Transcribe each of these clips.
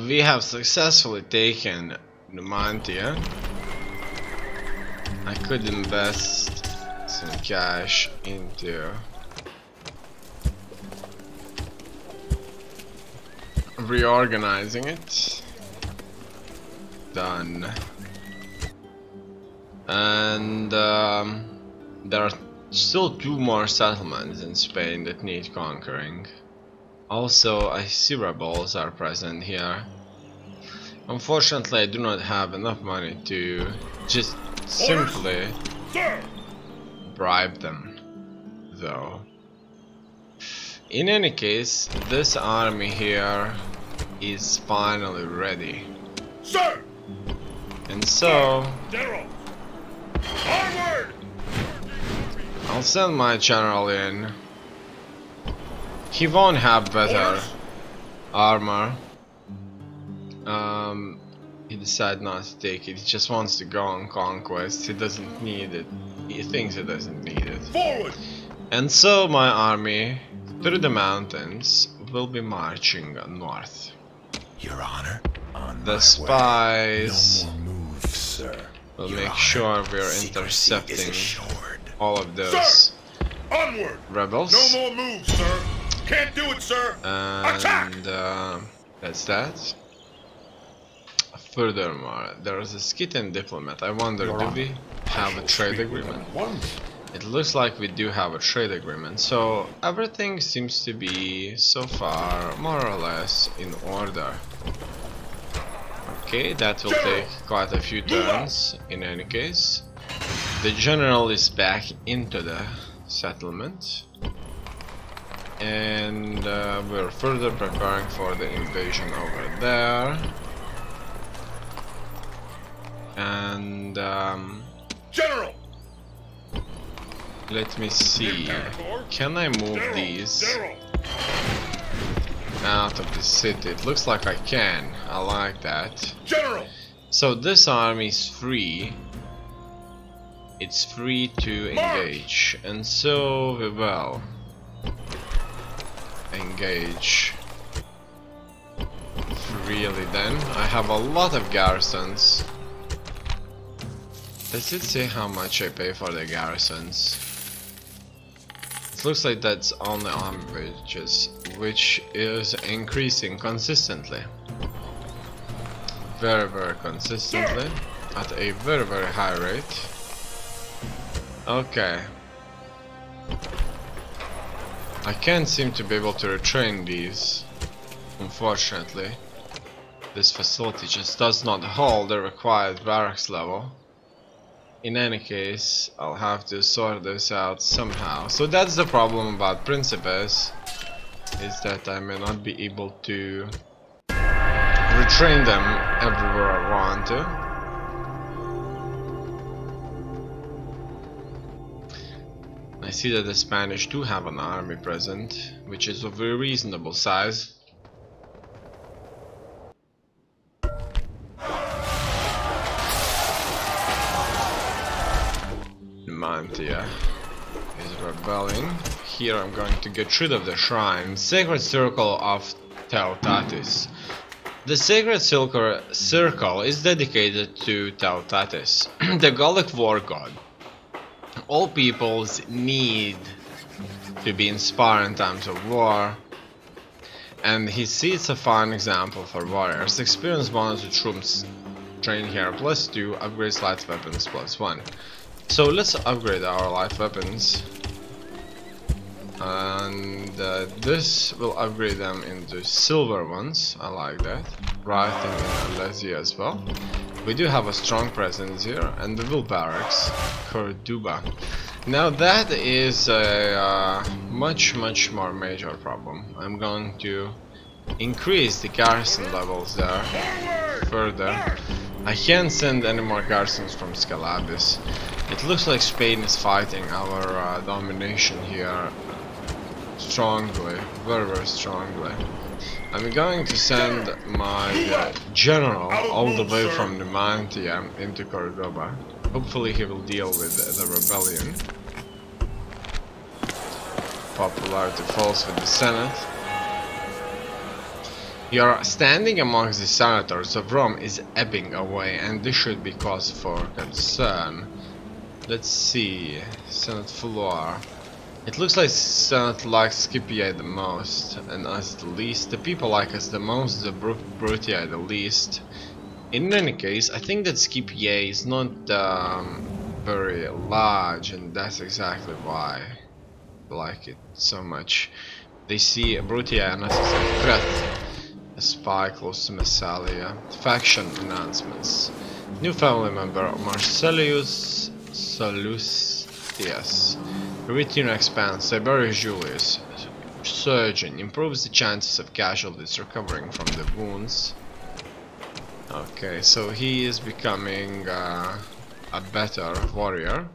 We have successfully taken Numantia. I could invest some cash into reorganizing it. Done. And there are still 2 more settlements in Spain that need conquering. Also, I see rebels are present here. Unfortunately, I do not have enough money to just simply bribe them, though. In any case, this army here is finally ready. Sir! And so, General! Onward! I'll send my general in. He won't have better armor. He decided not to take it. He just wants to go on conquest. He doesn't need it. He thinks he doesn't need it. Forward! And so my army, through the mountains, will be marching north. Your Honor, on The my spies way. No more moves, sir. will Your make Honor, sure we're secrecy is intercepting assured. all of those Onward! rebels. No more moves, sir! Can't do it, sir! Attack! And that's that. Furthermore, there is a Scythian diplomat. I wonder, do we have a trade agreement? It looks like we do have a trade agreement, so everything seems to be so far more or less in order. Okay, that will take quite a few turns in any case. The general is back into the settlement, and we're further preparing for the invasion over there. And General! let me see, can I move these General! out of the city? It looks like I can. I like that. General! So this army is free. It's free to engage, and so we will engage freely then. I have a lot of garrisons. Does it say how much I pay for the garrisons? It looks like that's only army wages, which is increasing consistently. Very, very consistently, at a very, very high rate. Okay. I can't seem to be able to retrain these, unfortunately. This facility just does not hold the required barracks level. In any case, I'll have to sort this out somehow. So that's the problem about Principes, is that I may not be able to retrain them everywhere I want to. I see that the Spanish do have an army present, which is of a very reasonable size. Numantia is rebelling. Here I'm going to get rid of the shrine. Sacred Circle of Teotatis. The Sacred Circle is dedicated to Teotatis, the Gallic war god. All peoples need to be inspired in times of war, and he sees a fine example for warriors. Experience bonus to troops trained here +2, upgrades light weapons +1. So let's upgrade our light weapons, and this will upgrade them into silver ones. I like that. Writing in Alesia as well. We do have a strong presence here, and the Will Barracks, Corduba. Now that is a much more major problem. I'm going to increase the garrison levels there further. I can't send any more garrisons from Scalabis. It looks like Spain is fighting our domination here strongly, very strongly. I'm going to send my general all the way from Numantia into Cordoba. Hopefully he will deal with the rebellion. Popularity falls with the Senate. Your standing amongst the senators of Rome is ebbing away, and this should be cause for concern. Let's see, Senate floor. It looks like Senate likes Scipio the most, and us the least. The people like us the most, the Brutii the least. In any case, I think that Scipio is not very large, and that's exactly why I like it so much. They see Brutii and us as a threat. A spy close to Massalia. Faction announcements. New family member Marcellius Sallustius. Retinue expands. Tiberius Julius. Surgeon. Improves the chances of casualties recovering from the wounds. Okay, so he is becoming a better warrior.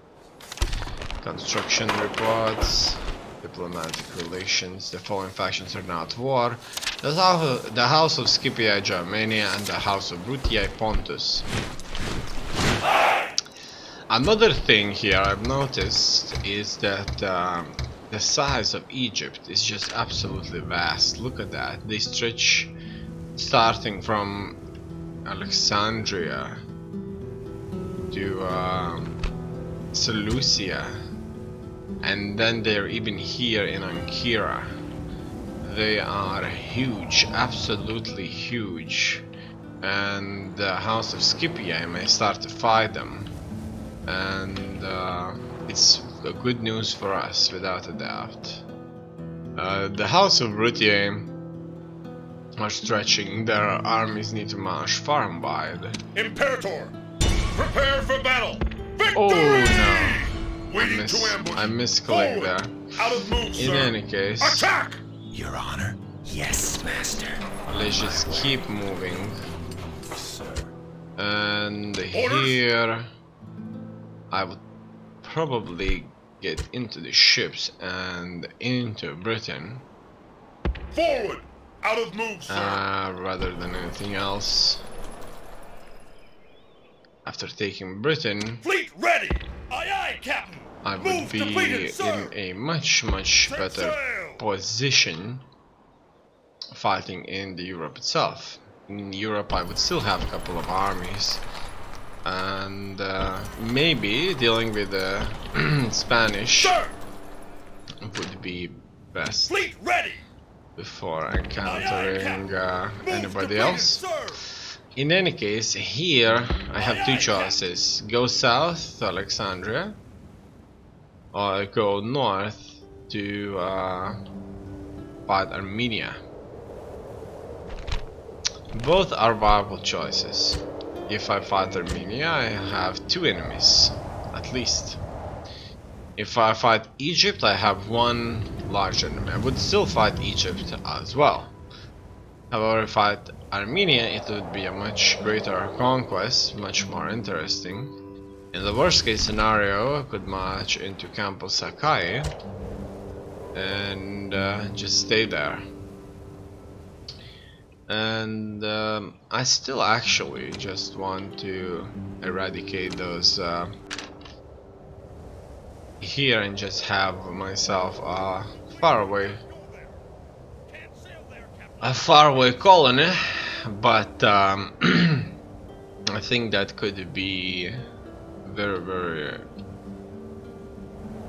Construction reports. Diplomatic relations. The following factions are now at war. The House of Scipii Germania and the House of Brutii Pontus. Another thing here I've noticed is that the size of Egypt is just absolutely vast. Look at that. They stretch starting from Alexandria to Seleucia. And then they're even here in Ankara. They are huge, absolutely huge. And the House of Scipii may start to fight them. And it's good news for us, without a doubt. The House of Brutii are stretching. Their armies need to march far and wide. Imperator, prepare for battle. Victory! Oh no. I misclicked there. Out of move, In any case, attack! Your Honor? Yes, Master. Let's just keep moving. Sir. And here I would probably get into the ships and into Britain. Forward! Out of move, sir! Rather than anything else. After taking Britain, Fleet ready! Aye aye, Captain! I would Move be completed, sir. in a much better sail. position fighting in the Europe itself. In Europe I would still have a couple of armies, and maybe dealing with the Spanish Sir! would be best Fleet ready! before encountering Move anybody completed, else. Sir. In any case, here I have two choices. Go south to Alexandria, or go north to fight Armenia. Both are viable choices. If I fight Armenia, I have two enemies, at least. If I fight Egypt, I have one large enemy. I would still fight Egypt as well. However, if I fight Armenia, it would be a much greater conquest, much more interesting. In the worst case scenario, I could march into Campus Sakai and just stay there. And I still actually just want to eradicate those here and just have myself a faraway colony, but I think that could be very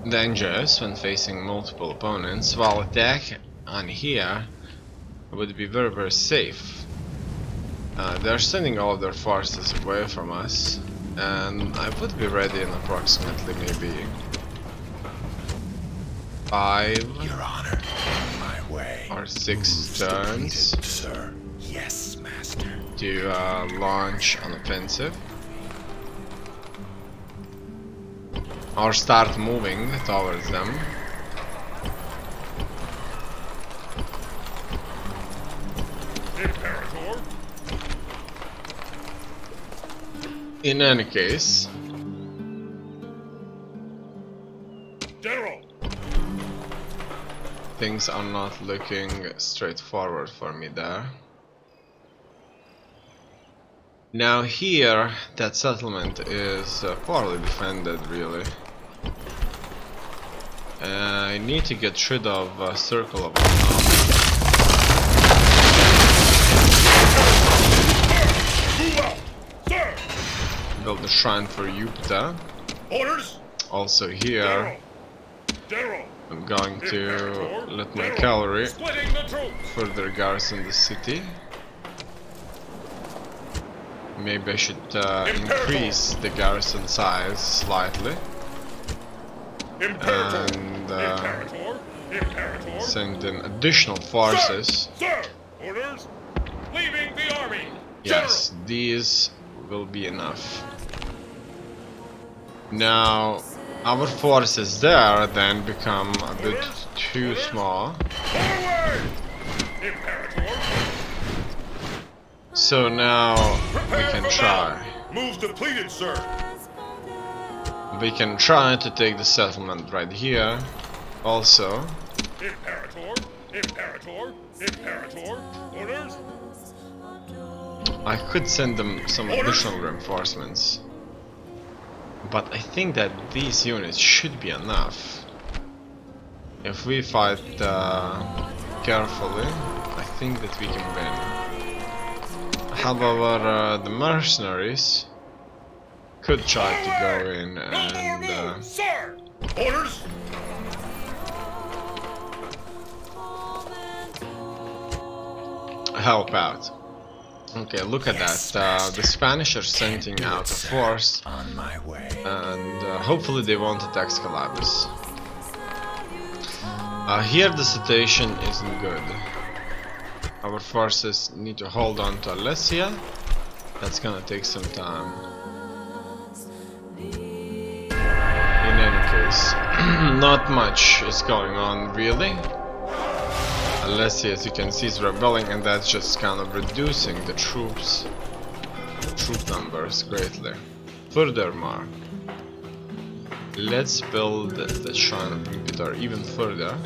dangerous when facing multiple opponents, while attack on here would be very safe. They're sending all their forces away from us, and I would be ready in approximately maybe 5 Your Honor, on my way. or 6 turns, Sir. Yes, Master. to launch an offensive or start moving towards them. Imperator! In any case, General! things are not looking straightforward for me there. Now here, that settlement is poorly defended, really. I need to get rid of a circle of unknown. shrine for Jupiter. Orders. Also here, General. I'm going to let my cavalry Splitting the troops. further garrison the city. Maybe I should increase the garrison size slightly Imperator. and Imperator. Imperator. send in additional forces. Sir. Orders. Leaving the army. Yes, these will be enough. Now, our forces there then become a bit too small. Forward. Imperator. So now we Prepare can for try. battle. Moves depleted, sir. We can try to take the settlement right here. Also, Imperator. Imperator. Imperator. Orders. I could send them some additional reinforcements. But I think that these units should be enough. If we fight carefully, I think that we can win. However, the mercenaries could try to go in and Sir. Orders. help out. Okay, look at that. The Spanish are sending out a force, On my way. and hopefully they won't attack Scalabus. Here the situation isn't good. Our forces need to hold on to Alessia. That's gonna take some time. In any case, not much is going on really. Alessia, as you can see, is rebelling, and that's just kind of reducing the troop numbers greatly. Furthermore, let's build the shrine of Jupiter even further.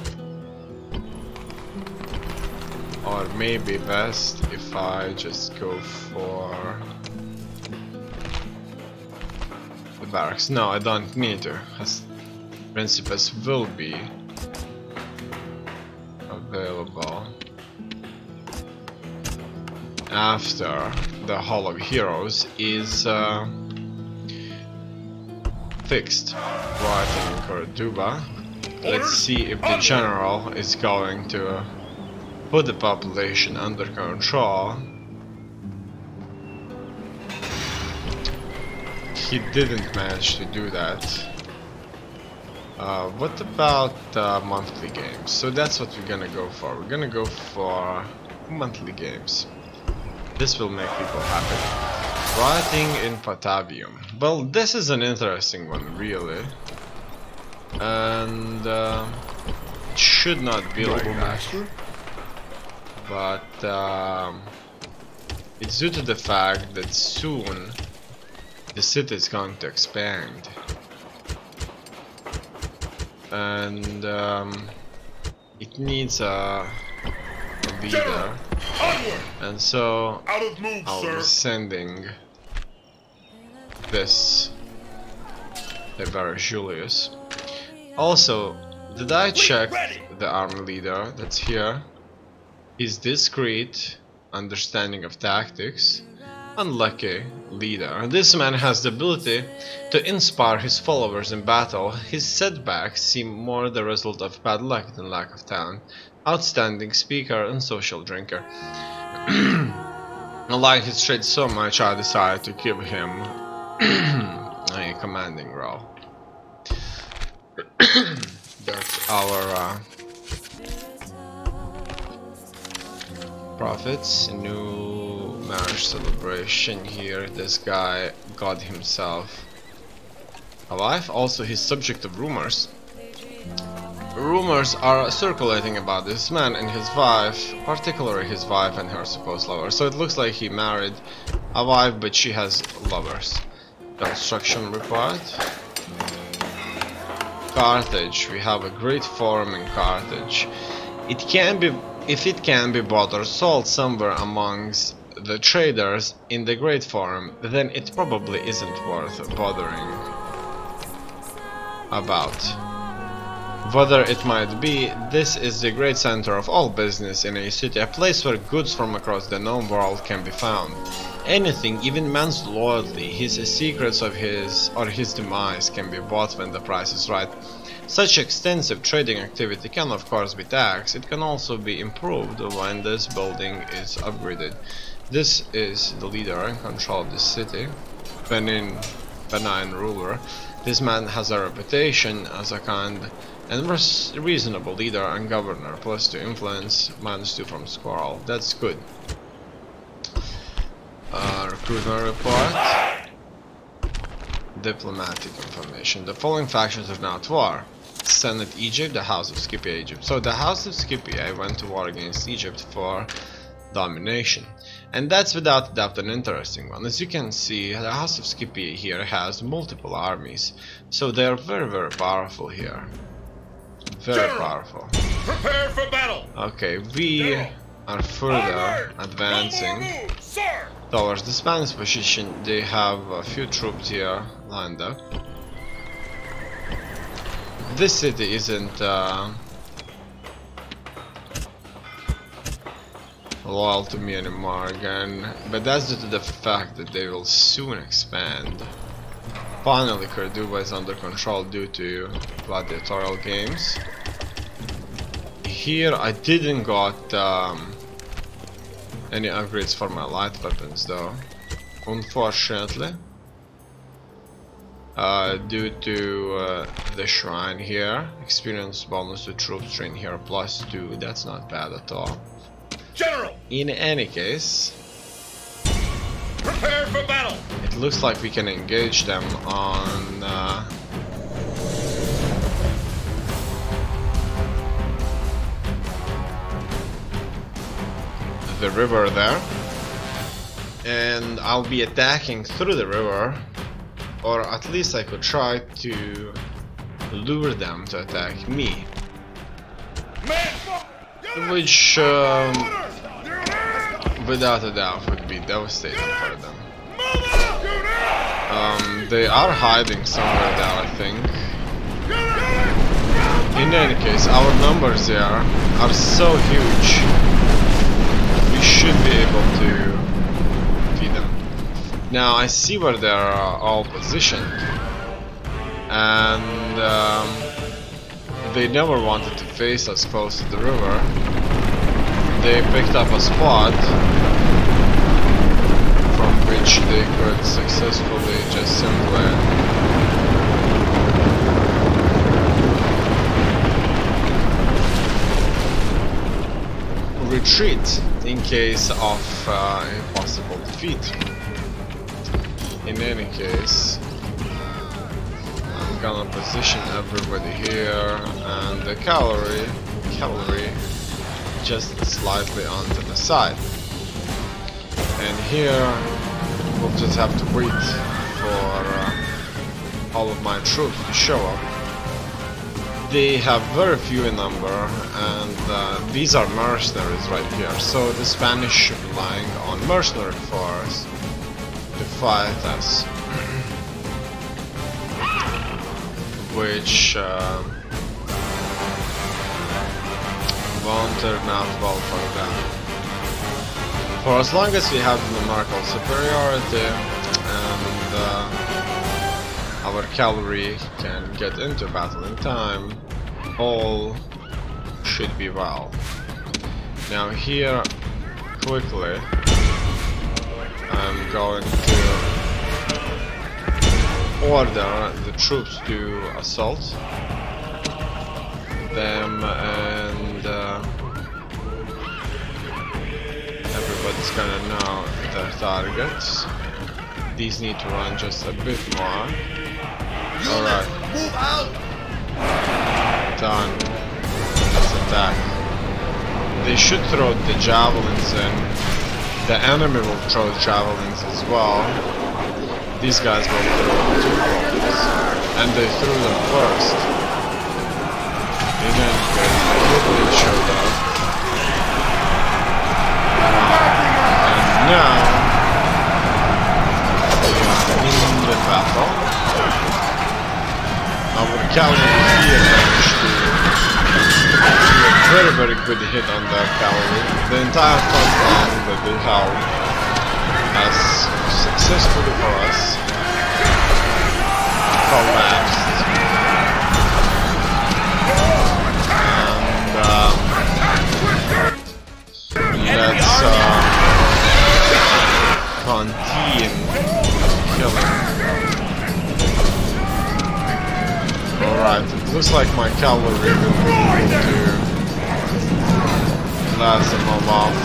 Or maybe best if I just go for the barracks. No, I don't need to, as Principes will be available after the Hall of Heroes is fixed. Right in Cordoba. Let's see if the general is going to put the population under control. He didn't manage to do that. What about monthly games? So that's what we're gonna go for. We're gonna go for monthly games. This will make people happy. Writing in Patavium. Well, this is an interesting one, really. And it should not be like that. But it's due to the fact that soon the city is going to expand. And it needs a leader. And so I'll be sending this Tiberius Julius. Also, did I check the army leader that's here? He's discreet, understanding of tactics, unlucky leader. This man has the ability to inspire his followers in battle. His setbacks seem more the result of bad luck than lack of talent. Outstanding speaker and social drinker. I like his traits so much I decided to give him a commanding role. That's our profits. New marriage celebration here. This guy got himself a wife. Also, he's subject of rumors. Rumors are circulating about this man and his wife, particularly his wife and her supposed lover. So it looks like he married a wife, but she has lovers. Construction report. Carthage. We have a great forum in Carthage. It can be, if it can be bought or sold somewhere amongst the traders in the Great Forum, then it probably isn't worth bothering about. Whatever it might be, this is the great center of all business in a city, a place where goods from across the known world can be found. Anything, even man's loyalty, his secrets of his or his demise, can be bought when the price is right. Such extensive trading activity can of course be taxed. It can also be improved when this building is upgraded. This is the leader in control of the city, benign ruler. This man has a reputation as a kind and reasonable leader and governor, plus to influence man's too from Squirrel. That's good. Recruitment report. Diplomatic information. The following factions are now at war. Senate Egypt, the House of Scipio Egypt. So the House of Scipio went to war against Egypt for domination. And that's without doubt an interesting one. As you can see, the House of Scipio here has multiple armies. So they are very, very powerful here. Very powerful. Prepare for battle. Okay, we are further advancing towards the Spanish position. They have a few troops here lined up. This city isn't loyal to me anymore again, but that's due to the fact that they will soon expand. Finally, Cordoba is under control due to gladiatorial games. Here I didn't got any upgrades for my light weapons though, unfortunately, due to the shrine here. Experience bonus to troops trained here +2, that's not bad at all. General! In any case, prepare for battle! It looks like we can engage them on the river there, and I'll be attacking through the river, or at least I could try to lure them to attack me, which without a doubt would be devastating for them. They are hiding somewhere there, I think. In any case, our numbers there are so huge, we should be able to feed them. Now I see where they are all positioned, and they never wanted to face us close to the river. They picked up a spot from which they could successfully just simply retreat in case of a possible defeat. In any case, I'm gonna position everybody here, and the cavalry just slightly onto the side. And here we'll just have to wait for all of my troops to show up. They have very few in number, and these are mercenaries right here. So the Spanish should be relying on mercenary force to fight us, which won't turn out well for them. For as long as we have numerical superiority and our cavalry can get into battle in time, all should be well. Now here, quickly, I'm going to order the troops to assault them, and everybody's gonna know their targets. These need to run just a bit more. Alright. Move out! Done. Let's attack. They should throw the javelins in. The enemy will throw javelins as well. These guys will throw 2 bullets. And they threw them first. In any case, they quickly showed up. And now we are in the battle. Our cavalry here managed to very good hit on their cavalry. The entire front line that they held has successfully for us collapsed. And let's continue killing. Alright, it looks like my cavalry will be able to blast them all off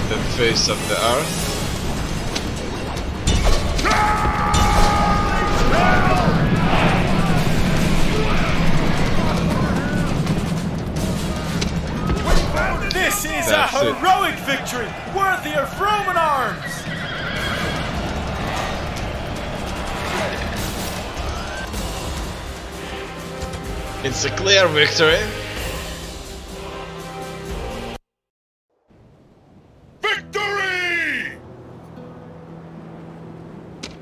the face of the earth. This is a heroic victory, worthy of Roman arms! It's a clear victory. Victory!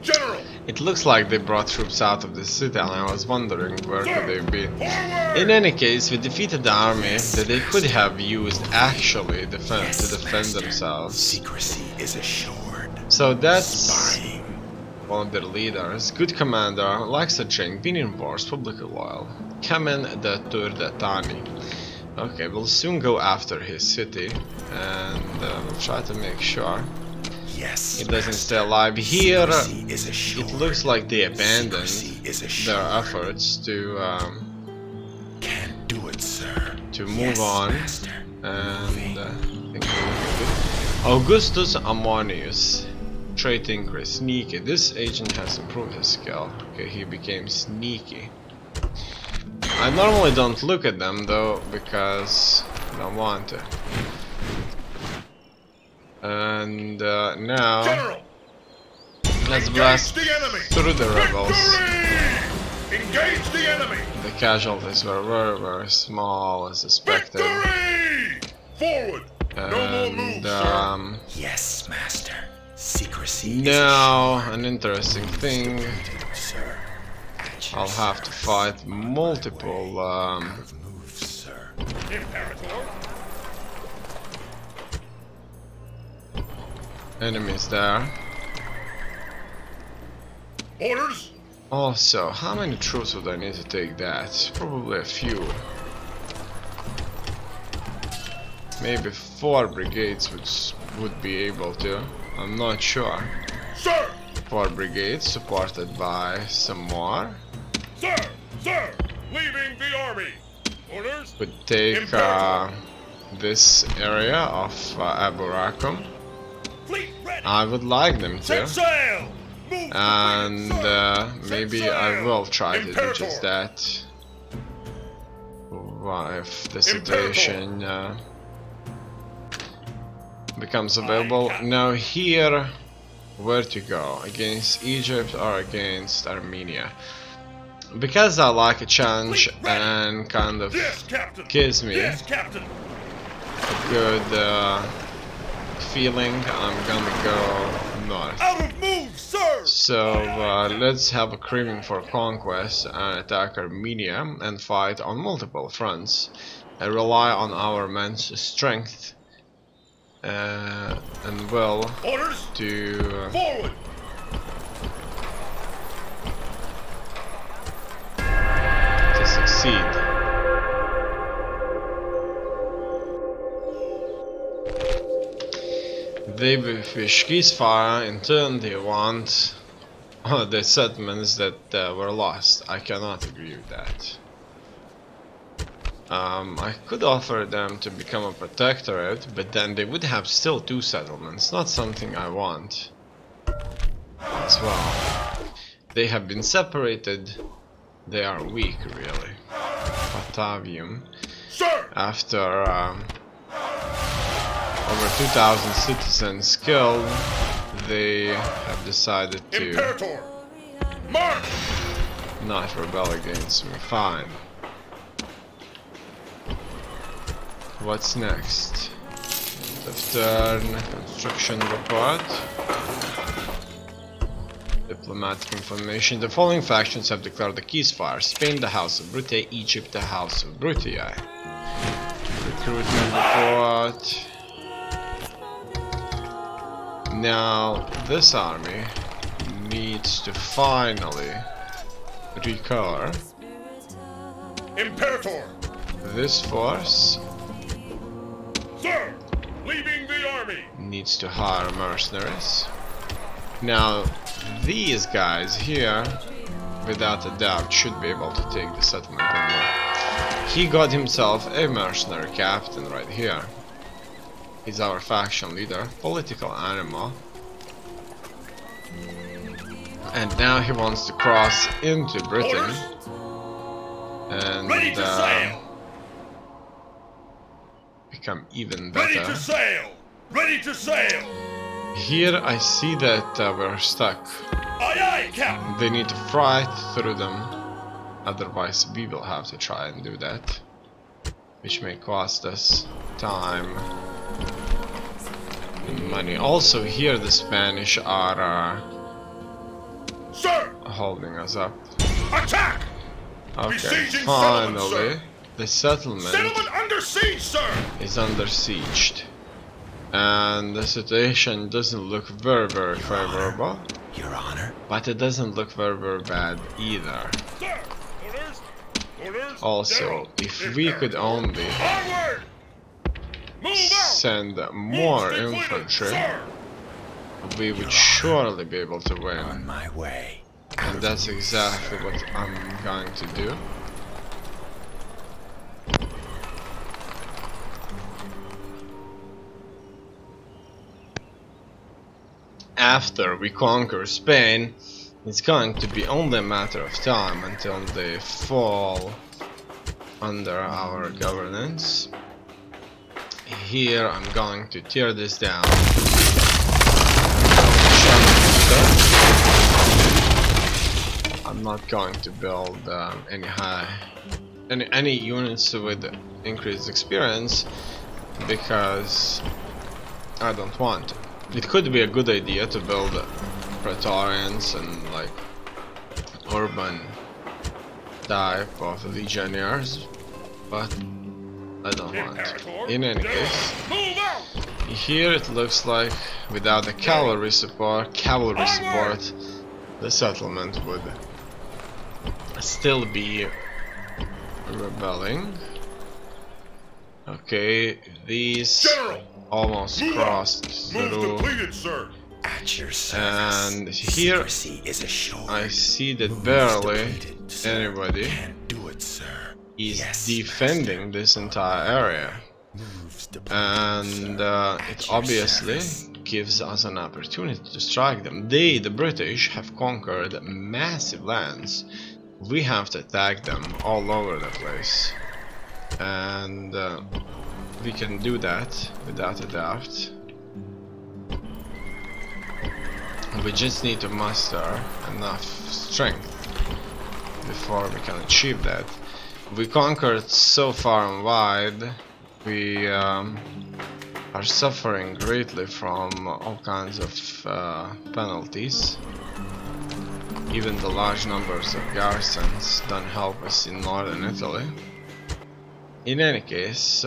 General! It looks like they brought troops out of the city, and I was wondering where could they be. In any case, we defeated the army that they could have used actually to defend themselves. Secrecy is assured. So that's one of their leaders. Good commander, likes to drink, been in wars, publicly loyal. Kamen de Turdatani. Okay, we'll soon go after his city, and we'll try to make sure he doesn't stay alive. Here, it looks like they abandoned their efforts to move on, and I think Augustus Ammonius, trait increase, sneaky. This agent has improved his skill. Okay, he became sneaky. I normally don't look at them though, because I don't want to. And now, General! let's blast through the rebels. Engage the enemy! The casualties were very small as expected. Victory! Forward! No more moves, sir. Yes, master. Secrecy. Now, an interesting thing. Sir. I'll have to fight multiple Moves, sir. Imperator! enemies there. Orders! Also, how many troops would I need to take that? Probably a few. Maybe 4 brigades which would be able to. I'm not sure. Sir! 4 brigades supported by some more. Sir! Sir! Leaving the army! Orders! Would take this area of Abu Rakum. Fleet ready! I would like them Set to. sail! Move the And frigate, sir! maybe Set I sail! will try to do Imperator! just that. If the situation becomes available. Now here, where to go? Against Egypt or against Armenia? Because I like a challenge and kind of Yes, Captain! gives me Yes, Captain! a good feeling, I'm gonna go north. Out of move, sir! So let's have a craving for conquest and attack Armenia and fight on multiple fronts and rely on our men's strength and will Orders! to Forward! succeed. They wish ceasefire, in turn they want the settlements that were lost. I cannot agree with that. I could offer them to become a protectorate, but then they would have still 2 settlements, not something I want as well. They have been separated, they are weak really. Batavium, Sir! after over 2,000 citizens killed, they have decided to Imperator! March! not rebel against me. Fine. What's next? Turn, construction report. Diplomatic information. The following factions have declared a ceasefire: Spain, the House of Brute; Egypt, the House of Brutii. recruitment report. Now this army needs to finally recover. Imperator! This force Sir! Leaving the army! needs to hire mercenaries. Now these guys here, without a doubt, should be able to take the settlement on board. He got himself a mercenary captain right here. He's our faction leader, political animal. And now he wants to cross into Britain. And Ready to sail! become even Ready better. to sail! Ready to sail! Here I see that we're stuck. Aye aye, Captain! They need to fight through them, otherwise we will have to try and do that, which may cost us time and money. Also here the Spanish are Sir! holding us up. Attack! Okay, Besieging finally settlement, sir. the settlement Settlement under siege, sir! is under siege. And the situation doesn't look very favorable. Your Honor. But it doesn't look very bad either. Sir! Orders! Orders! Also, General, if we could only Onward! Move out! send Move more completed, infantry, sir! we would surely be able to On win. my way. And that's exactly what I'm going to do. After we conquer Spain, it's going to be only a matter of time until they fall under our governance. Here I'm going to tear this down. I'm not going to build any units with increased experience because I don't want to. It could be a good idea to build Praetorians and like urban type of legionnaires, but I don't want. In any case, Move out! here it looks like without the cavalry support, the settlement would still be rebelling. Okay, these General! almost Move crossed Move through, completed, sir! At your service. and here Secrecy is assured. I see that Moves barely depleted, sir. anybody Can't do it, sir. is Yes, defending this entire area, Moves depleted, and sir. At it your obviously service. gives us an opportunity to strike them. They, the British, have conquered massive lands. We have to attack them all over the place, and we can do that without a doubt. We just need to muster enough strength before we can achieve that. We conquered so far and wide. We are suffering greatly from all kinds of penalties. Even the large numbers of garrisons don't help us in northern Italy. In any case,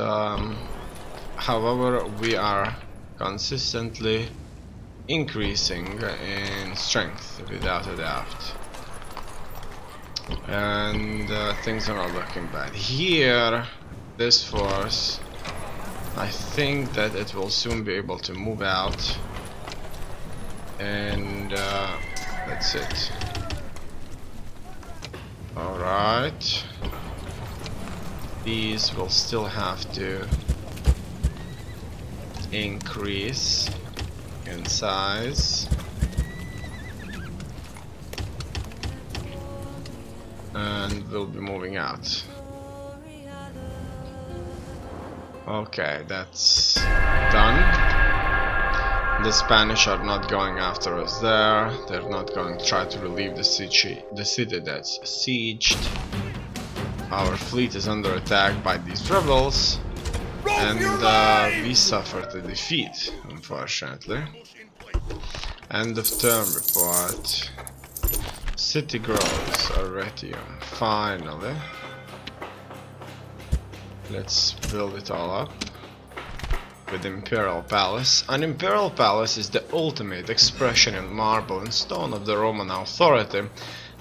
however, we are consistently increasing in strength without a doubt, and things are not looking bad. Here, this force, I think that it will soon be able to move out, and that's it. Alright, these will still have to increase in size, and we'll be moving out. Okay, that's done. The Spanish are not going after us there. They're not going to try to relieve the city that's sieged. Our fleet is under attack by these rebels, and we suffered a defeat, unfortunately. End of term report. City grows, Arretium, finally. Let's build it all up with Imperial Palace. An Imperial Palace is the ultimate expression in marble and stone of the Roman authority.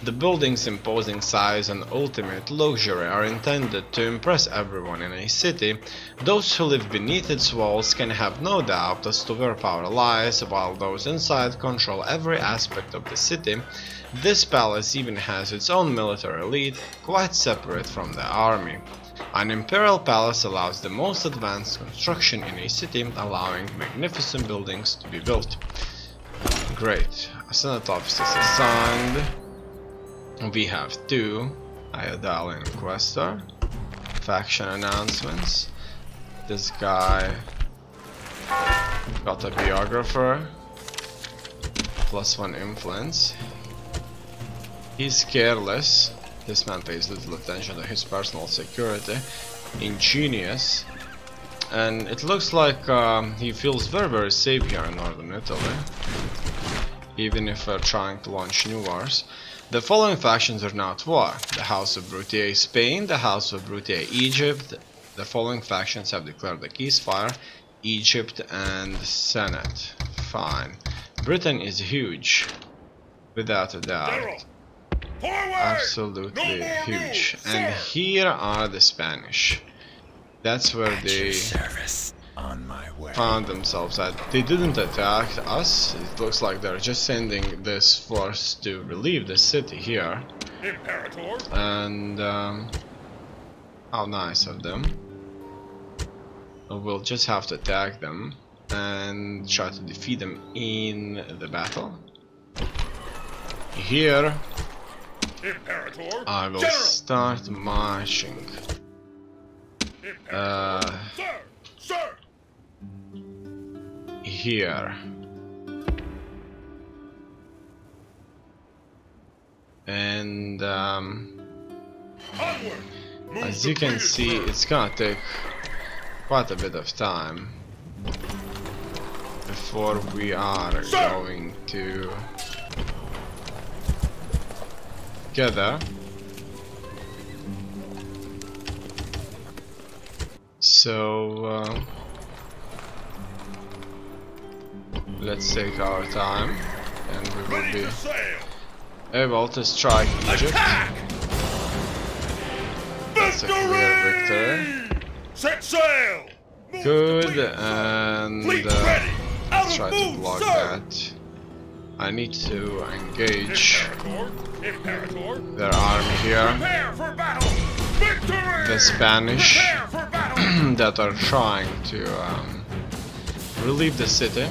The building's imposing size and ultimate luxury are intended to impress everyone in a city. Those who live beneath its walls can have no doubt as to where power lies, while those inside control every aspect of the city. This palace even has its own military elite, quite separate from the army. An imperial palace allows the most advanced construction in a city, allowing magnificent buildings to be built. Great. A Senate office is assigned. We have 2. Iodalian Questor. Faction announcements. This guy got a biographer. +1 influence. He's careless. This man pays little attention to his personal security. Ingenious. And it looks like he feels very safe here in northern Italy, even if we're trying to launch new wars. The following factions are now at war: the House of Brutier Spain, the House of Brutier Egypt. The following factions have declared a ceasefire: Egypt and Senate. Fine. Britain is huge, without a doubt. Absolutely huge. And here are the Spanish. That's where they found themselves at. They didn't attack us. It looks like they're just sending this force to relieve the city here. And how nice of them. We'll just have to attack them and try to defeat them in the battle. Here I will start marching. Here. And as you can see, it's gonna take quite a bit of time before we are going to together. So let's take our time, and we will be able to strike Egypt. That's a clear victory. Set sail. Good, and let's try to block that. I need to engage their army here. The Spanish that are trying to relieve the city.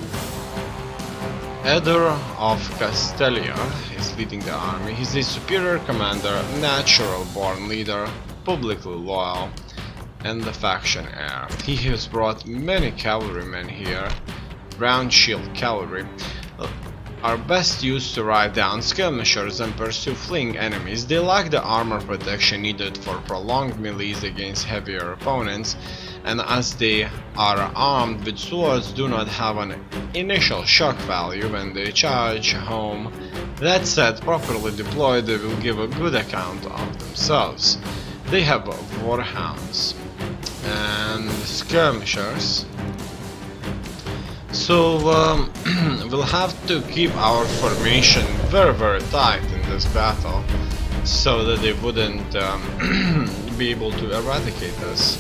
Eder of Castelia is leading the army. He's a superior commander, natural-born leader, publicly loyal, and the faction heir. He has brought many cavalrymen here, round shield cavalry, are best used to ride down skirmishers and pursue fleeing enemies. They lack the armor protection needed for prolonged melees against heavier opponents, and as they are armed with swords, do not have an initial shock value when they charge home. That said, properly deployed, they will give a good account of themselves. They have warhounds and skirmishers. So we'll have to keep our formation very tight in this battle, so that they wouldn't be able to eradicate us.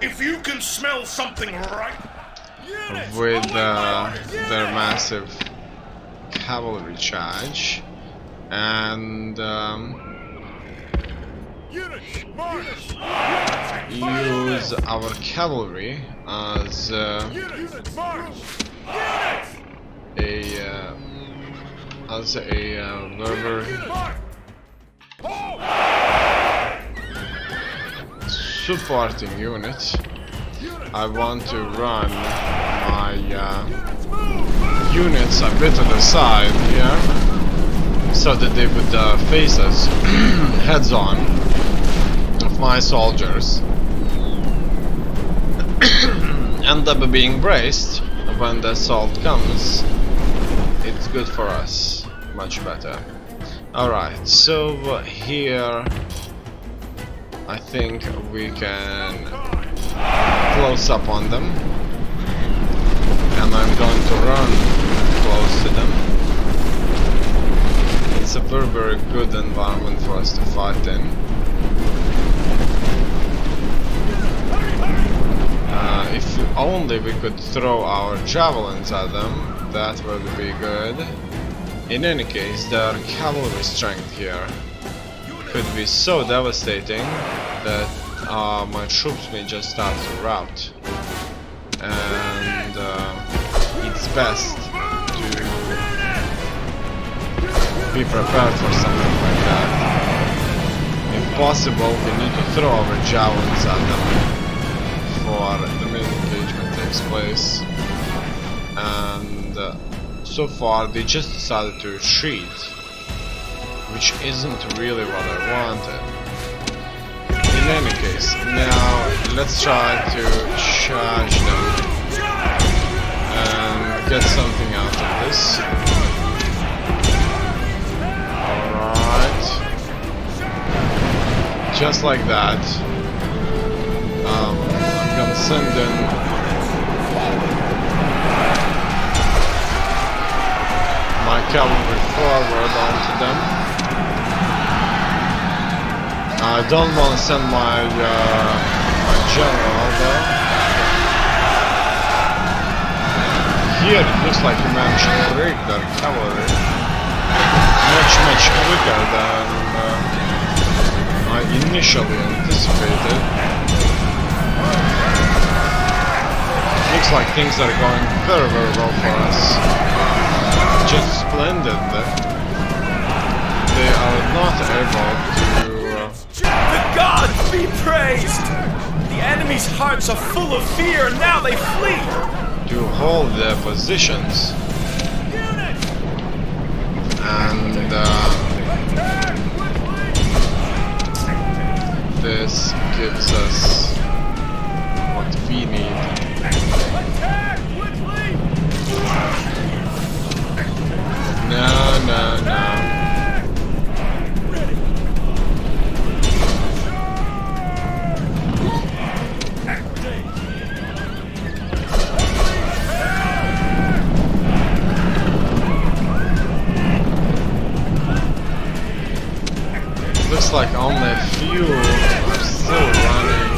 If you can smell something right with their massive cavalry charge, and use our cavalry as a very supporting unit. I want to run my units a bit to the side here, so that they would face us heads on. My soldiers end up being braced when the assault comes. It's good for us, much better. Alright, so here I think we can close up on them, and I'm going to run close to them. It's a very good environment for us to fight in. If only we could throw our javelins at them, that would be good. In any case, their cavalry strength here could be so devastating that my troops may just start to rout. And it's best to be prepared for something like that. If possible, we need to throw our javelins at them for the main engagement takes place. And so far they just decided to retreat, which isn't really what I wanted. In any case, now let's try to charge them and get something out of this. Alright. Just like that. I'm gonna send in my cavalry forward onto them. I don't want to send my general though. Here it looks like he managed to break their cavalry much quicker than I initially anticipated. Looks like things are going very well for us. Just splendid. They are not able to... The gods be praised! The enemy's hearts are full of fear, and now they flee! To hold their positions. And this gives us what we need. No. Looks like only a few are still running.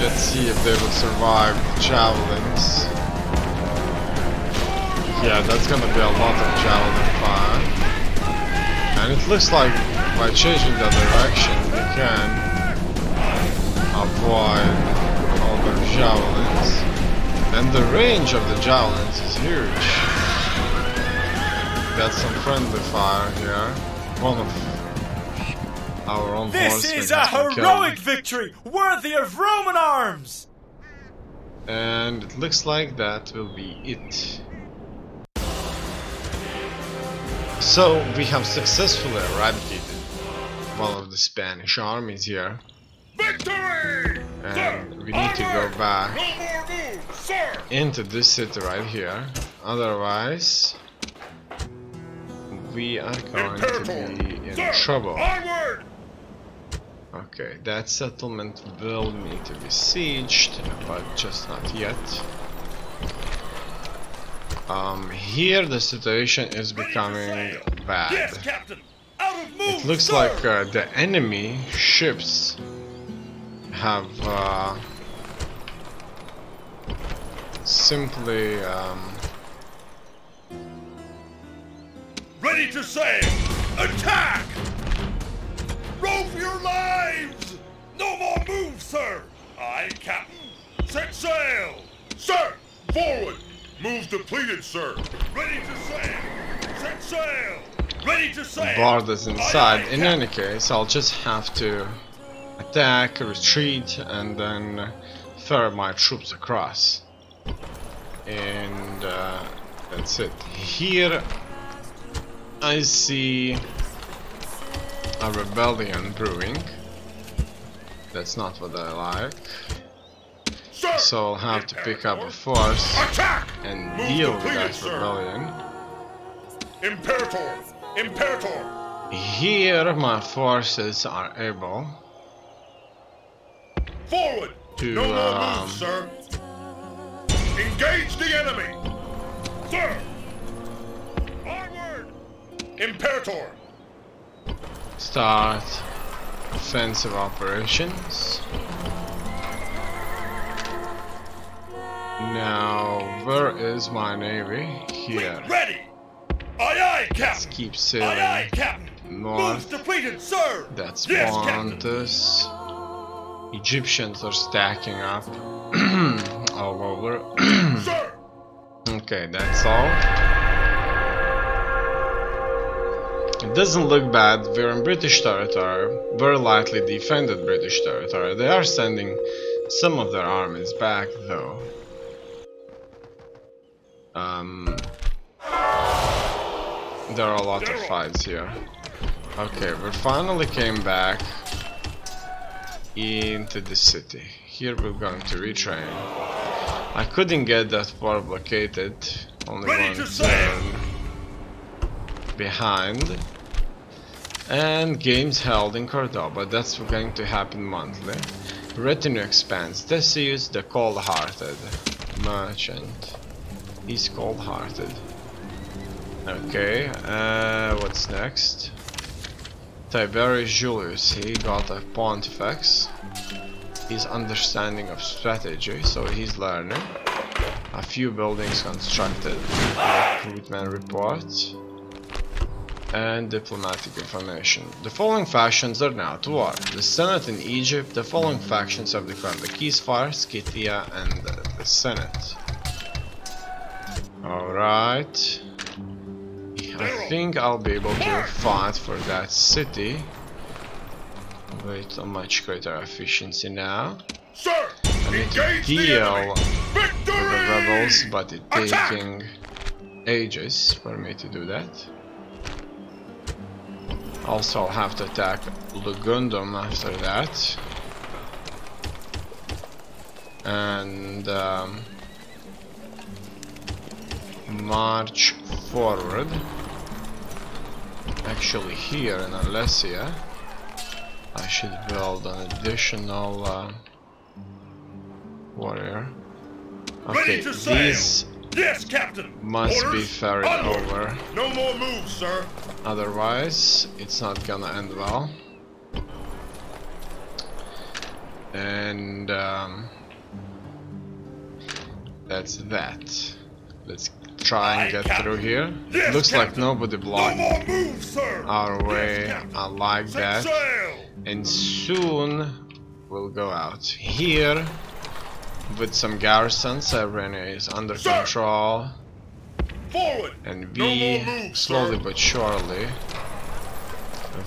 Let's see if they will survive the javelins. Yeah, that's gonna be a lot of javelin fire. And it looks like by changing the direction we can avoid all the javelins. And the range of the javelins is huge. That's some friendly fire here. One of our own This is a heroic victory, worthy of Roman arms! And it looks like that will be it. So we have successfully eradicated one of the Spanish armies here. Victory! And we need to go back No more moves, sir! into this city right here. Otherwise, we are going to be in trouble. Onward! Okay, that settlement will need to be sieged, but just not yet. Here the situation is becoming bad. Yes, Captain! Out of move, It looks sir! like the enemy ships have simply Ready to sail! Attack! Row for your lives! No more moves, sir! Aye, Captain. Set sail! Sir! Forward! Moves depleted, sir! Ready to sail! Set sail! Ready to sail! Bard is inside. Aye, aye, In Captain. any case, I'll just have to attack, retreat, and then ferry my troops across. And that's it. Here I see a rebellion brewing. That's not what I like. Sir! So I'll have to pick up a force Attack! and Move deal with depleted, that sir. rebellion. Imperator! Imperator! Here my forces are able Forward! to No more moves, sir! Engage the enemy! Sir! Onward! Imperator! start offensive operations. Now, where is my navy? Here. Ready! Aye aye, Let's Captain! keep Aye sailing aye, Captain! Moves north. depleted, sir! That's Yes, Captain! Pontus. Egyptians are stacking up all over. Sir! Okay, that's all. It doesn't look bad. We're in British territory, very lightly defended British territory. They are sending some of their armies back, though. There are a lot of fights here. Okay, we finally came back into the city. Here we're going to retrain. I couldn't get that part blockaded. Only Ready one to sail! turn behind. And games held in Cordoba. That's going to happen monthly. Retinue expands. Decius the cold-hearted merchant. He's cold-hearted. Okay, what's next? Tiberius Julius, he got a pontifex. He's understanding of strategy, so he's learning. A few buildings constructed. Recruitment reports. And diplomatic information. The following factions are now at war. The Senate in Egypt, the following factions have declared the ceasefire, Scythia and the Senate. Alright. I think I'll be able to fight for that city with a much greater efficiency now. Sir! I need to Engage the deal enemy! with Victory! the rebels, but it's Attack! taking ages for me to do that. Also, I'll have to attack Lugundum after that. And march forward. Actually, here in Alesia, I should build an additional warrior. Okay, Ready to sail! these Yes, Captain! must be Orders? ferried Onward! over. No more moves, sir! Otherwise, it's not gonna end well. And that's that. Let's try and get through here. Yes, Looks like Captain. nobody No blocked more moves, sir! our way. Yes, Captain. I like Set that. sail! And soon we'll go out. Here, with some garrisons, everyone is under Sir! control. Forward! And No we, more moves, slowly sir. but surely,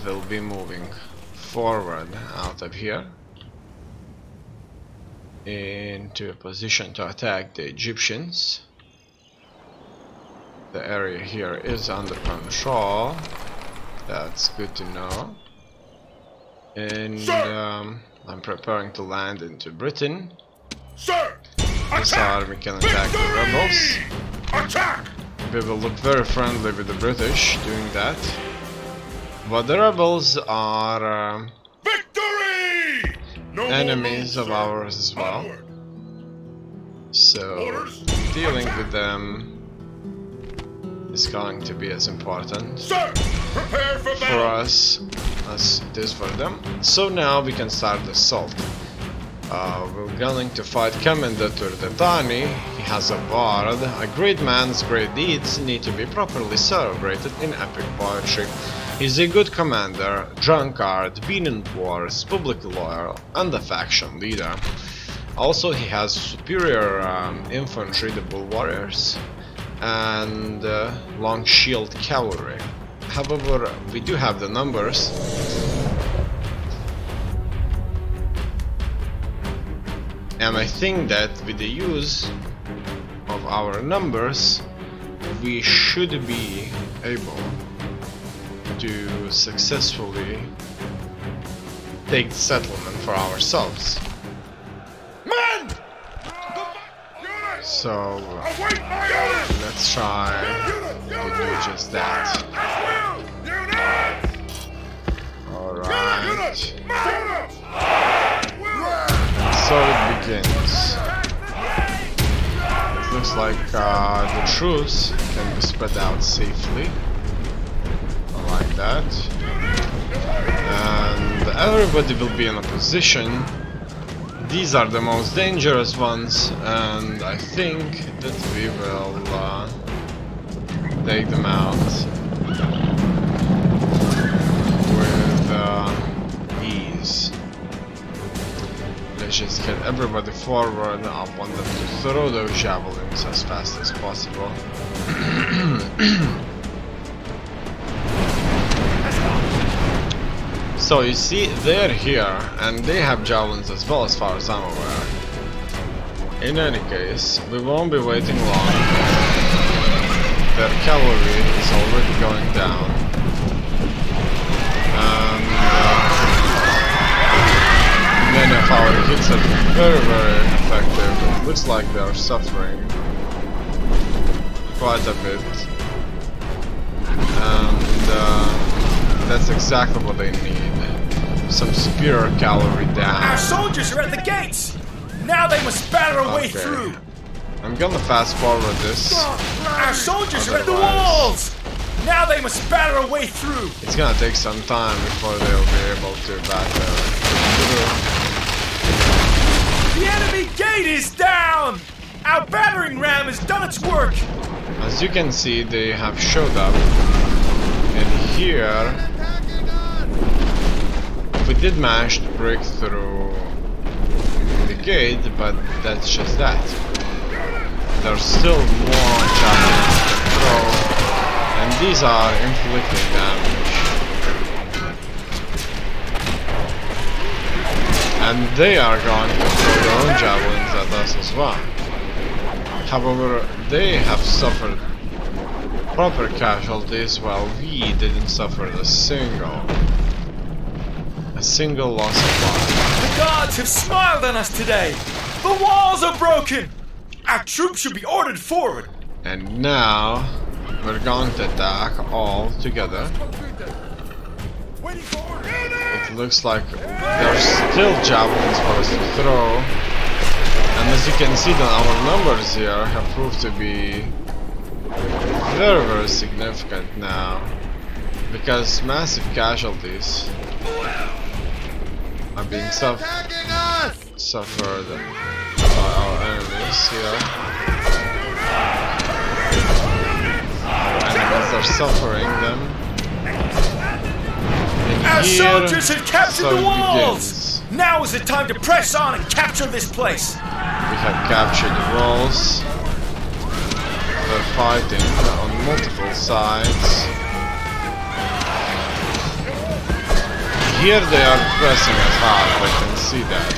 will be moving forward out of here into a position to attack the Egyptians. The area here is under control. That's good to know. And I'm preparing to land into Britain. Sir! This Attack! army can attack the rebels. Attack! We will look very friendly with the British doing that. But the rebels are Victory! No more enemies moves, of sir. ours as well. Onward. So Orders. dealing Attack. with them is going to be as important Sir! Prepare for for battle! us as it is for them. So now we can start the assault. We're going to fight Commendator Detani. He has a bard. A great man's great deeds need to be properly celebrated in epic poetry. He's a good commander, drunkard, been in wars, publicly loyal, and a faction leader. Also, he has superior infantry, the bull warriors, and long shield cavalry. However, we do have the numbers. And I think that with the use of our numbers, we should be able to successfully take the settlement for ourselves. Men! So let's try to do just that. Alright. So it begins. It looks like the troops can be spread out safely. Like that. And everybody will be in a position. These are the most dangerous ones, and I think that we will take them out with ease. Let's just get everybody forward. I want them to throw those javelins as fast as possible. So you see, they're here, and they have javelins as well, as far as I'm aware. In any case, we won't be waiting long. Their cavalry is already going down. And many of our hits are very, very effective. It looks like they're suffering quite a bit. And that's exactly what they need. Some superior cavalry down. Our soldiers are at the gates! Now they must batter a way through! I'm gonna fast forward this. Our soldiers are at the walls! Now they must batter a way through! It's gonna take some time before they'll be able to batter through. The enemy gate is down! Our battering ram has done its work! As you can see, they have showed up. And here we did manage to break through the gate, but that's just that. There's still more javelins to throw, and these are inflicting damage. And they are going to throw their own javelins at us as well. However, they have suffered proper casualties while we didn't suffer a single loss of life. The gods have smiled on us today! The walls are broken! Our troops should be ordered forward! And now we're going to attack all together. It looks like there's still javelins for us to throw. And as you can see, that our numbers here have proved to be very, very significant now. Because massive casualties are being suffered by our enemies here. Our enemies are suffering them. And our here, soldiers have captured the walls! Begins. Now is the time to press on and capture this place! We have captured the walls. They're fighting on multiple sides. Here they are pressing us hard, I can see that.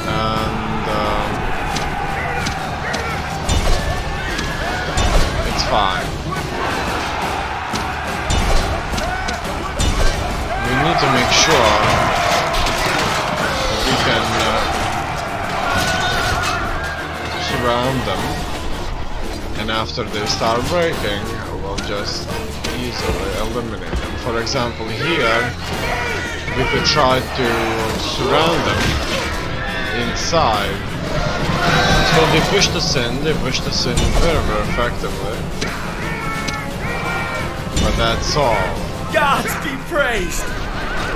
And it's fine. We need to make sure that we can surround them, and after they start breaking, we'll just easily eliminate them. For example, here we could try to surround them inside. So they pushed us in very, very effectively. But that's all. Gods be praised!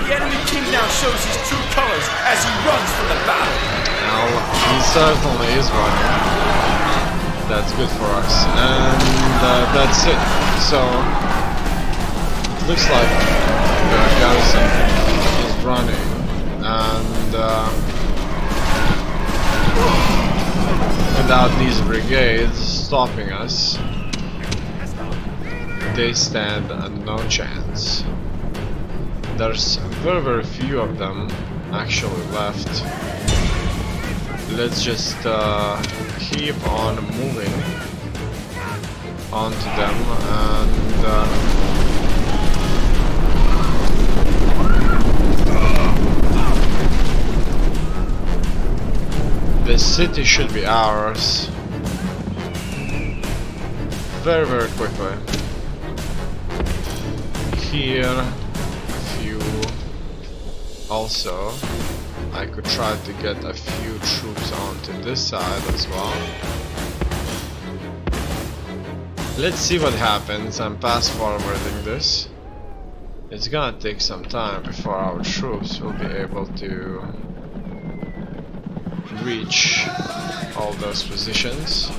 The enemy king now shows his true colors as he runs from the battle. Well, he certainly is running. That's good for us. And that's it. So it looks like the garrison is running, and without these brigades stopping us, they stand no chance. There's very, very few of them actually left. Let's just keep on moving onto them, and the city city should be ours very, very quickly. Here, a few. Also, I could try to get a few troops onto this side as well. Let's see what happens. I'm fast forwarding this. It's gonna take some time before our troops will be able to reach all those positions.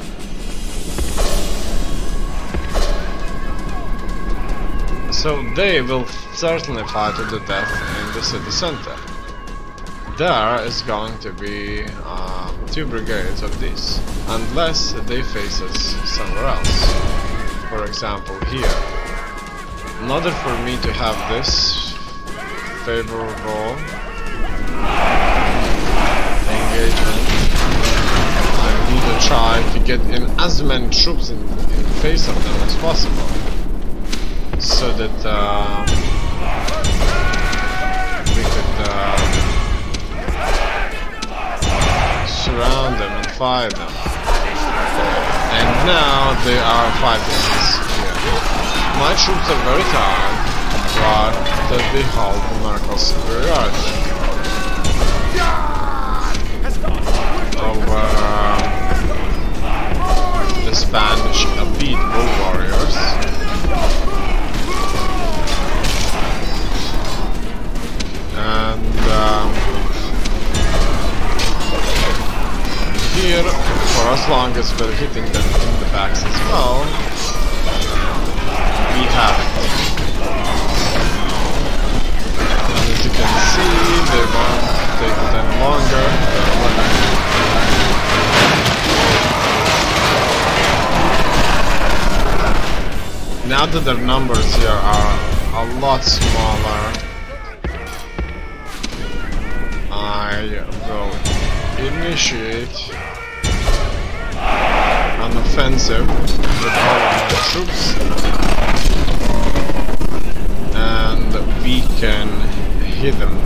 So they will certainly fight to the death in the city center. There is going to be 2 brigades of these, unless they face us somewhere else. For example, here. In order for me to have this favorable engagement, I need to try to get in as many troops in face of them as possible, so that we could surround them and fire them. And now they are fighting us here. My troops are very tired, but they hold numerical superiority over the Spanish elite bull warriors. And here, for as long as we're hitting them in the backs as well, we have it. And as you can see, they won't take it any longer. Now that their numbers here are a lot smaller, I will initiate an offensive with all of my troops, and we can hit them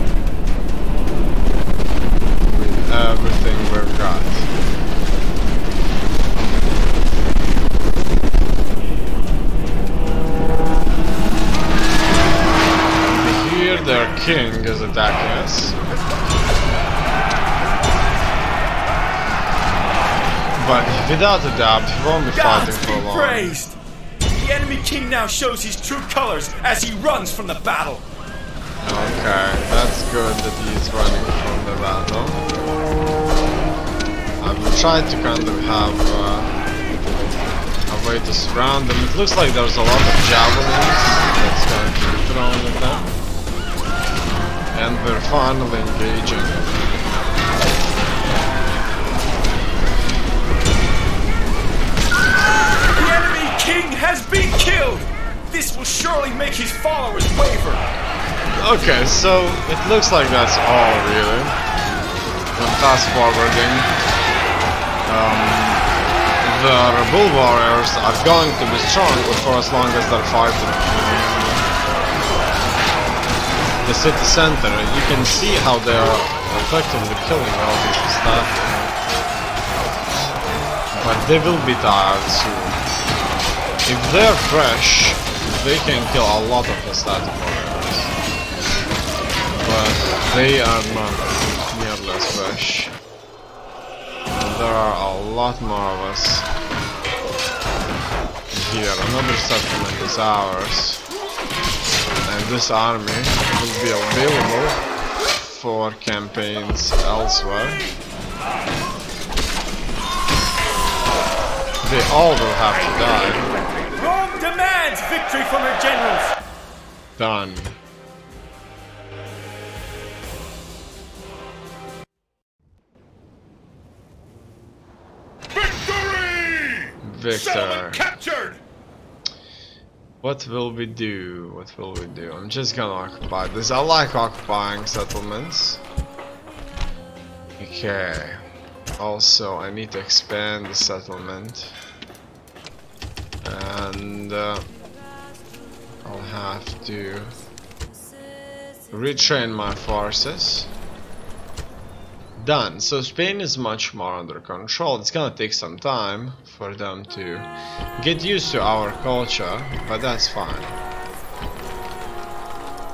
with everything we've got. Here their king is attacking us. But without a doubt, he won't be fighting for long. Praised! The enemy king now shows his true colors as he runs from the battle. Okay, that's good that he's running from the battle. I will try to kind of have a way to surround them. It looks like there's a lot of javelins that's going to be thrown at them. And we're finally engaging. King has been killed! This will surely make his followers waver. Okay, so it looks like that's all really. I'm fast forwarding. The bull warriors are going to be strong for as long as they're fighting the city center. You can see how they are effectively killing all this stuff. But they will be tired soon. If they're fresh, they can kill a lot of the static warriors. But they are not nearly as fresh. There are a lot more of us. Here, another settlement is ours. And this army will be available for campaigns elsewhere. They all will have to die. Rome demands victory from her generals. Done. Victor! Settlement captured! What will we do? What will we do? I'm just gonna occupy this. I like occupying settlements. Okay. Also, I need to expand the settlement. And I'll have to retrain my forces. done. So Spain is much more under control. It's gonna take some time for them to get used to our culture, but that's fine.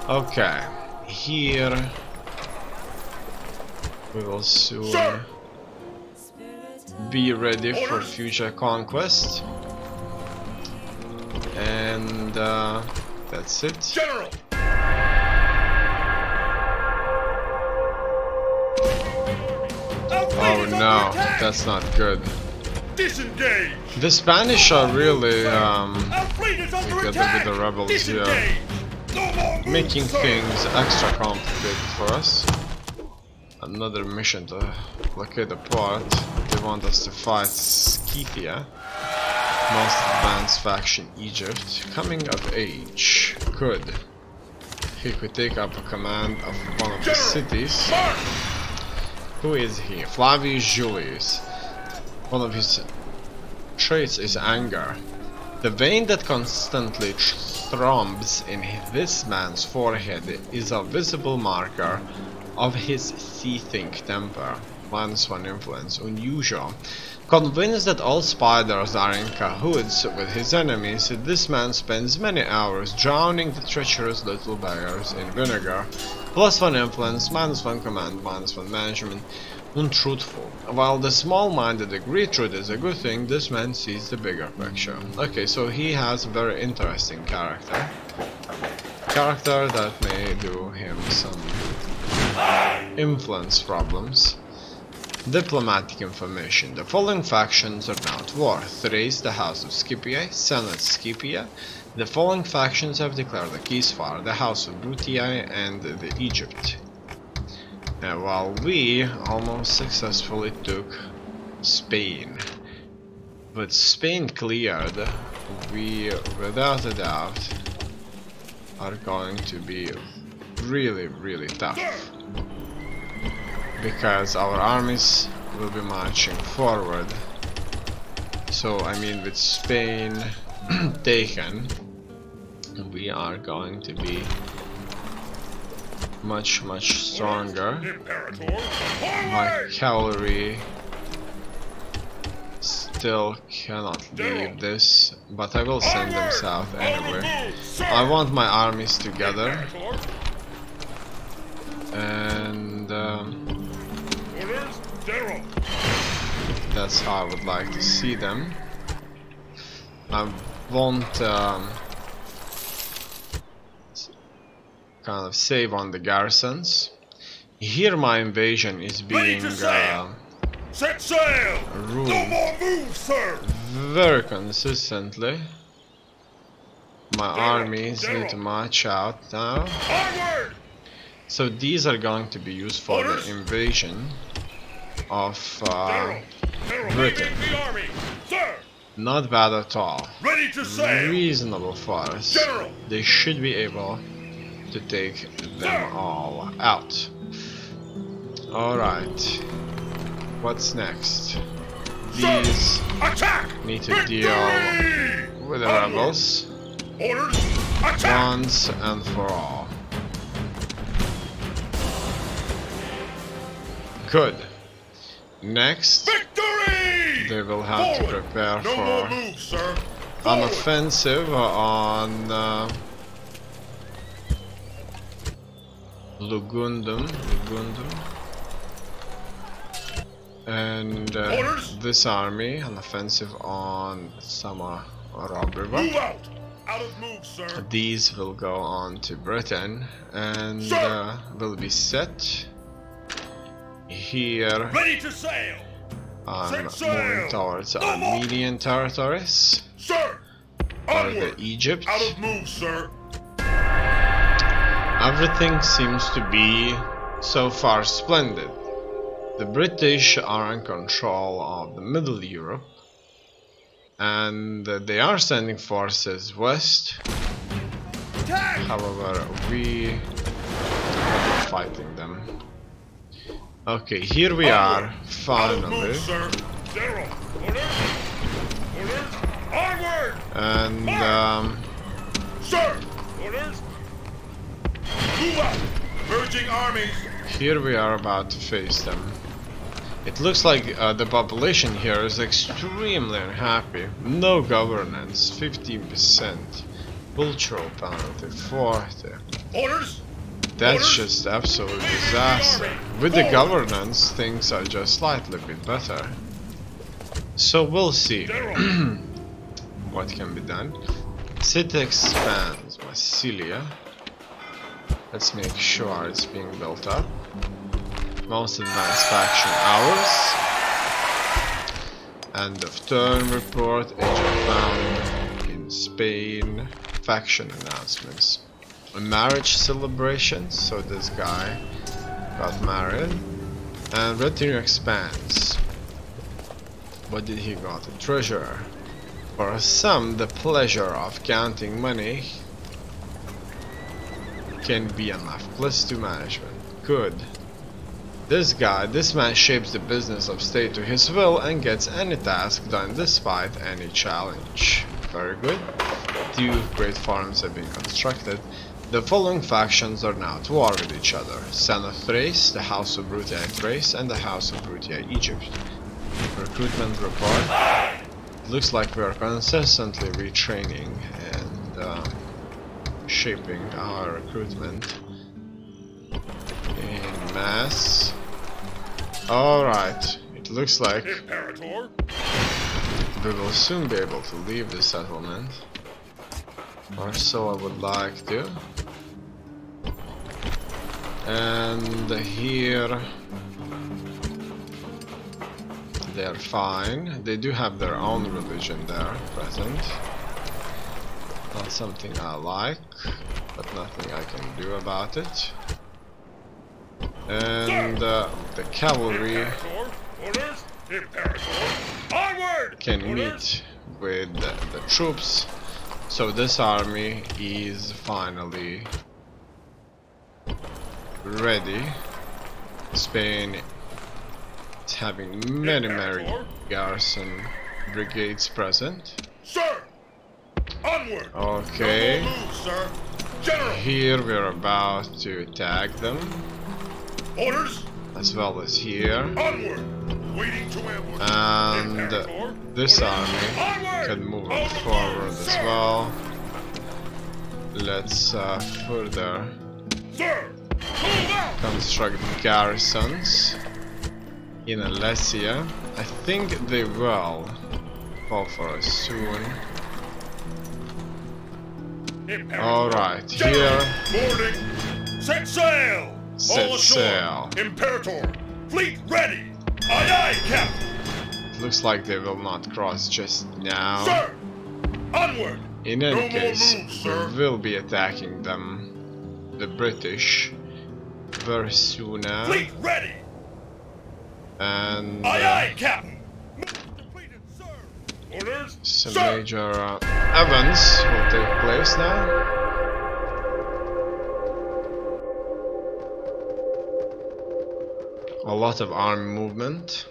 Okay, here we will soon be ready for future conquest. And that's it. General! Oh no, that's not good. Disengage! The Spanish are really Our fleet is under together attack! with the rebels here, Disengage! No more moves, making sir. things extra complicated for us. Another mission to locate the port. They want us to fight Scythia, most advanced faction Egypt, coming of age. Good. He could take up a command of one of the cities. March! Who is he? Flavius Julius. One of his traits is anger. The vein that constantly throbs in this man's forehead is a visible marker of his seething temper. -1 influence, unusual. Convinced that all spiders are in cahoots with his enemies, this man spends many hours drowning the treacherous little beggars in vinegar. +1 influence, -1 command, -1 management, untruthful. While the small-minded agree truth is a good thing, this man sees the bigger picture. Okay, so he has a very interesting character. Character that may do him some influence problems. Diplomatic information. The following factions are now at war. Thrace, the House of Scipia, Senate Scipia. The following factions have declared a ceasefire. The House of Brutii and the Egypt. While we almost successfully took Spain. With Spain cleared, we without a doubt are going to be really tough. Because our armies will be marching forward. So I mean, with Spain taken, we are going to be much stronger. Imperator! My Forward! cavalry still cannot leave this, but I will send them south anyway. I want my armies together, and Orders, General! that's how I would like to see them. I won't kind of save on the garrisons. Here my invasion is being Set sail! ruled No more moves, sir! very consistently. My General, armies General. need to march out now. Onward! So these are going to be used for Orders. the invasion of General! General, Britain. leading the army! Sir! Not bad at all. Ready to sail! Reasonable for us. General! They should be able to take them all out. Alright. What's next? These Attack! need to Victory! deal with the Onward. rebels Orders! Attack! once and for all. Good. Next, Victory! they will have to Forward. prepare No more for moves, sir! an Forward. offensive on Lugundum, and Orders. this army, an offensive on Samarabriva. Move out! Out of move, sir! These will go on to Britain and Sir. will be set here Ready to sail! on Set sail. moving towards No more. Armenian territories Sir! or the Onward! Egypt. Out of move, sir! Everything seems to be so far splendid. The British are in control of the Middle Europe, and they are sending forces west. Attack! However, we are fighting them. Okay, here we are, Out of finally, move, sir! General! Orders! Orders! Onward! and Sir! Orders! Move out! Merging armies! here we are about to face them. It looks like the population here is extremely unhappy. No governance, 15%. Cultural penalty, 40. Orders! That's Orders! just absolute disaster. With the governance, things are just slightly bit better. So we'll see what can be done. City expands, Massilia. Let's make sure it's being built up. Most advanced faction hours. End of turn report. Age of found in Spain. Faction announcements. Marriage celebrations. So this guy got married. And retinue expands. What did he got? A treasurer. For some, the pleasure of counting money can be enough. +2 management. Good. This man shapes the business of state to his will and gets any task done despite any challenge. Very good. 2 great farms have been constructed. The following factions are now at war with each other. Son of Thrace, the House of Brutia Thrace, and the House of Brutia Egypt. Recruitment report. It looks like we are consistently retraining and shaping our recruitment in mass. Alright, it looks like Imperator! we will soon be able to leave the settlement. Or so I would like to. And here they're fine. They do have their own religion there present. Not something I like, but nothing I can do about it. And the cavalry Orders! Imperator! Onward! can Orders! meet with the troops. So this army is finally ready. Spain is having many garrison brigades present. Sir! Onward! Okay. No more moves, sir! General! Here we're about to attack them, Orders! as well as here. Onward! Waiting to ambush! And Imperator! this Orders! army Onward! can move Over forward fire, as sir! well. Let's further Sir! Move out! construct garrisons in Alesia. I think they will fall for us soon. Imperator! Alright, General! here Boarding! Set sail! Set All ashore! sail. Imperator! Fleet ready! Aye aye, Captain! it looks like they will not cross just now. Sir! Onward! In No any more case, moves, sir. we will be attacking them, the British, very soon now. Fleet ready! And Aye aye, Captain! Move completed, sir! Orders! some Sir! major events will take place now. A lot of army movement.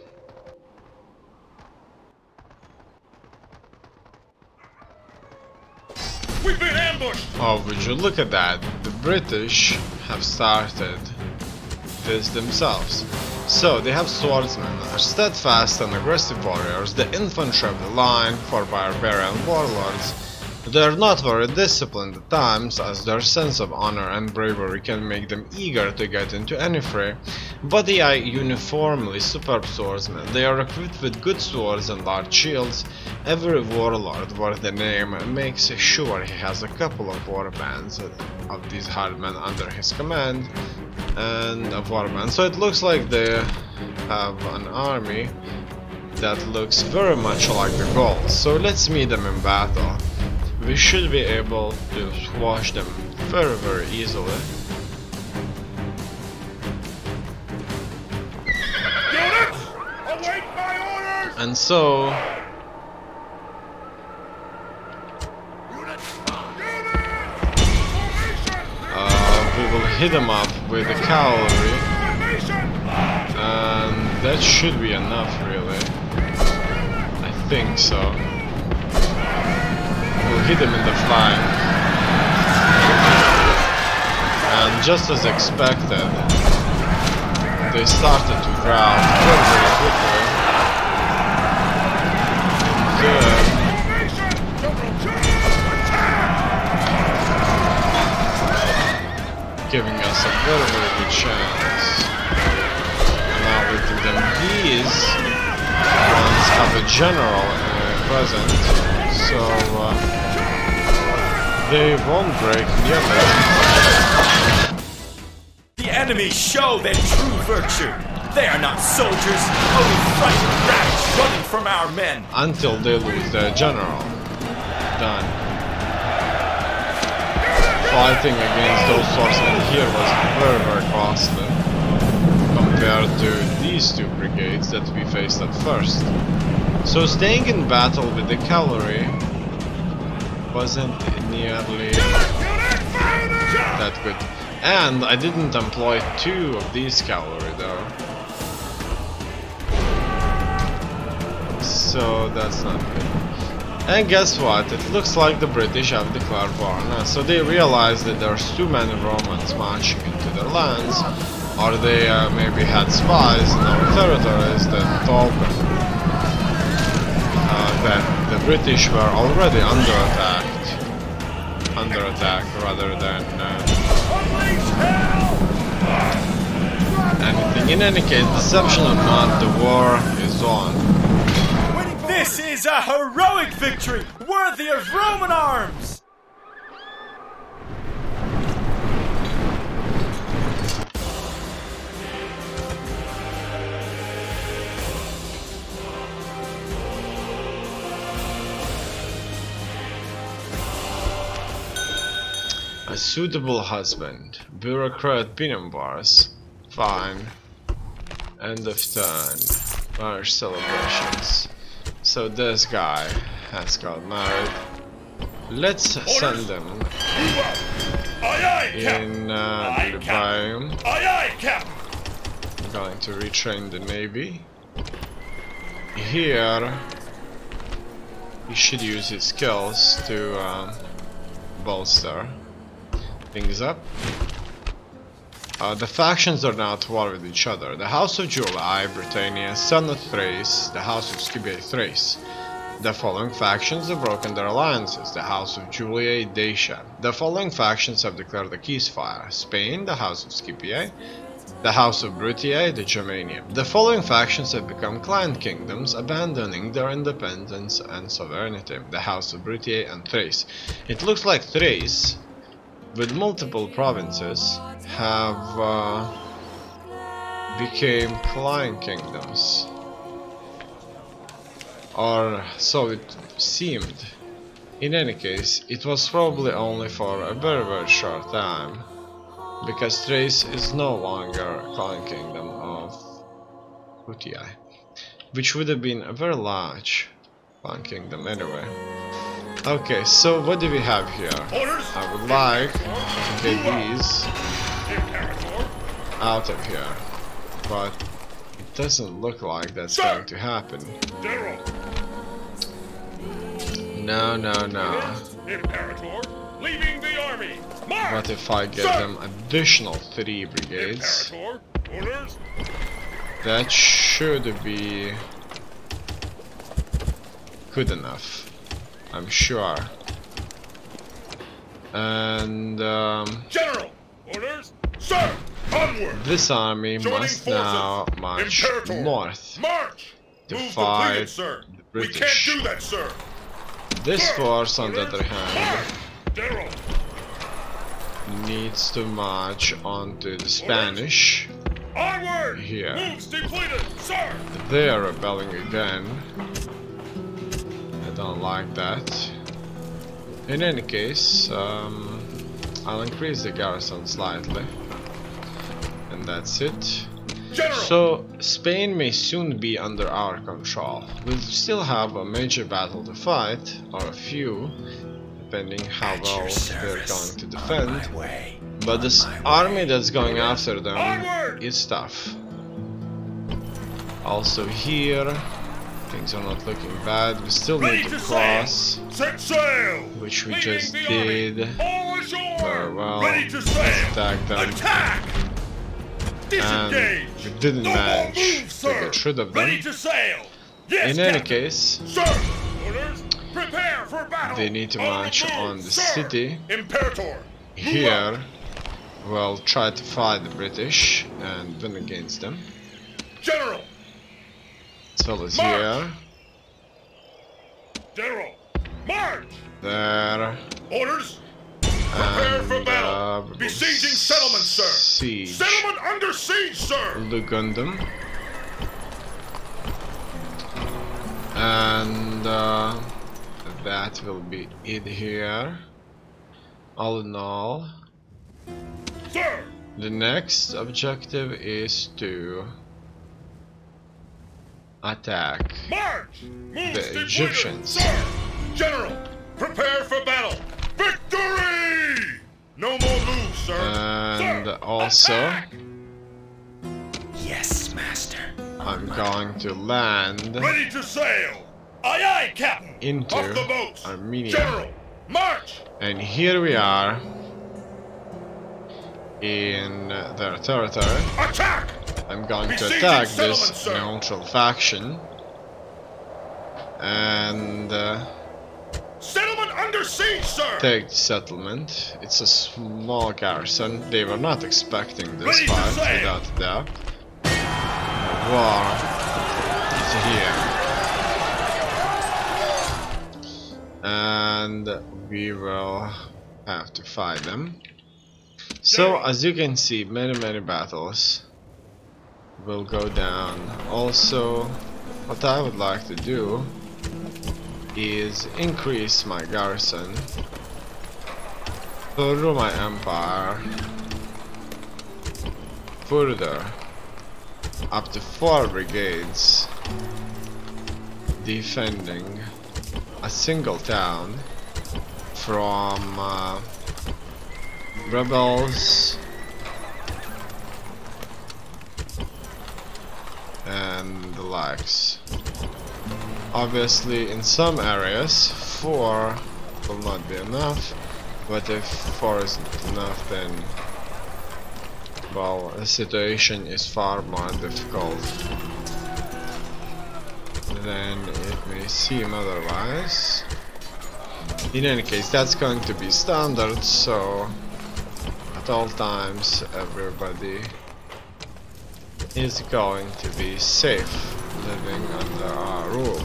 We've been ambushed! Oh, would you look at that? The British have started this themselves. So, they have swordsmen, are steadfast and aggressive warriors, the infantry of the line for barbarian warlords. They are not very disciplined at times, as their sense of honor and bravery can make them eager to get into any fray, but they are uniformly superb swordsmen. They are equipped with good swords and large shields. Every warlord worth the name makes sure he has a couple of warbands of these hardmen under his command, and a warband. So it looks like they have an army that looks very much like the Gauls. So let's meet them in battle. We should be able to squash them very, very easily. Units! Await my orders! And so, Units! we will hit them up with the cavalry, Formation! and that should be enough, really. I think so. We'll hit them in the flank, and just as expected, they started to growl very, very quickly. Good. Giving us a very, very good chance. And now letting them these ones have a general present, so they won't break nearly. The enemy show their true virtue. They are not soldiers, only frightened rats running from our men. Until they lose their general. Done. Fighting against those swordsmen here was very, very costly compared to these two brigades that we faced at first. So staying in battle with the cavalry wasn't nearly that good. And I didn't employ 2 of these cavalry though. So that's not good. And guess what? It looks like the British have declared war now. So they realize that there's too many Romans marching into their lands, or they maybe had spies in our territories that told them that the British were already under attack rather than anything. In any case, deception or not, the war is on. This is a heroic victory, worthy of Roman arms! A suitable husband. Bureaucrat Pinham bars. Fine. End of turn. Marriage celebrations. So this guy has got married. Let's send them in the biome. I'm going to retrain the navy. Here he should use his skills to bolster things up. The factions are now at war with each other. The House of Julii, Britannia, Son of Thrace, the House of Scipio, Thrace. The following factions have broken their alliances. The House of Julii, Dacia. The following factions have declared a ceasefire. Spain, the House of Scipio, the House of Bruttiae, the Germania. The following factions have become clan kingdoms, abandoning their independence and sovereignty. The House of Bruttiae and Thrace. It looks like Thrace, with multiple provinces, have became clan kingdoms, or so it seemed. In any case, it was probably only for a very, very short time, because Thrace is no longer a clan kingdom of Bruttiae, which would have been a very large clan kingdom anyway. Okay, so what do we have here? I would like to get these out of here, but it doesn't look like that's going to happen. No. What if I get them additional 3 brigades? That should be good enough, I'm sure. And General! Orders! Sir! Onward! This army must now march north to fight the British. We can't do that, sir! This force, on the other hand, General! needs to march onto the Spanish. Onward! Here. Moves depleted, sir! They are rebelling again. I don't like that. In any case, I'll increase the garrison slightly. And that's it. General! So, Spain may soon be under our control. We'll still have a major battle to fight, or a few, depending how well they're going to defend. But this army that's going after them is tough. Also here, things are not looking bad. We still need to cross, which we just did very well. Let's attack them. Disengage! we didn't No more manage moves, to sir! get rid of Ready them. to sail! Yes, In any Captain. case, Sir! Orders! Prepare for battle! they need to On the march move, on the sir! city. Imperator! Move Here, out. we'll try to fight the British and win against them. General! As well as March! here, General! March! there, Orders! Prepare for and battle! Besieging settlements, sir! siege Settlement under siege, sir! Lugundum. And that will be it here. All in all, Sir! the next objective is to attack March! Move the steep Egyptians. leader. Sir! General! Prepare for battle! Victory! No more moves, sir! And Sir, also, attack! Yes, master. I'm going to land Ready to sail! Aye, aye, Captain! into Off the boats! Armenia. General! March! And here we are in their territory. Attack! I'm going to Besieging attack settlements, this sir. neutral faction. And Settlement under siege, sir! take the settlement. It's a small garrison. They were not expecting this Ready to fight, sail. without a doubt. War is here. And we will have to fight them. So, as you can see, many battles will go down. Also, what I would like to do is increase my garrison through my empire further up to 4 brigades, defending a single town from rebels and the likes. Obviously, in some areas 4 will not be enough, but if 4 isn't enough, then well, the situation is far more difficult than it may seem otherwise. In any case, that's going to be standard, so at all times everybody is going to be safe living under our rule.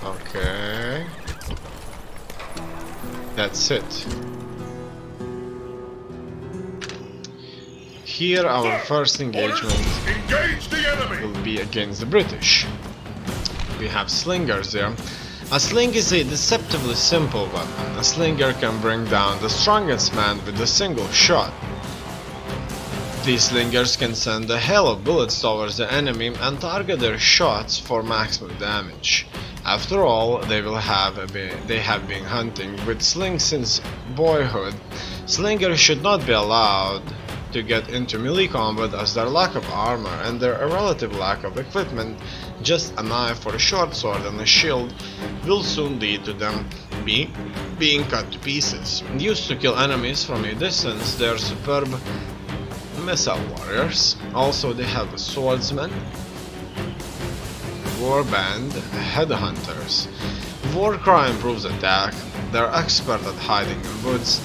Okay, that's it. Here our first engagement Engage the enemy! will be against the British. We have slingers there. A sling is a deceptively simple weapon. A slinger can bring down the strongest man with a single shot. These slingers can send a hail of bullets towards the enemy and target their shots for maximum damage. After all, they have been hunting with slings since boyhood. Slingers should not be allowed to get into melee combat, as their lack of armor and their relative lack of equipment, just a knife or a short sword and a shield, will soon lead to them being cut to pieces. Used to kill enemies from a distance, they are superb missile warriors. Also, they have swordsmen, warband, headhunters. Warcry improves attack, they are expert at hiding in woods,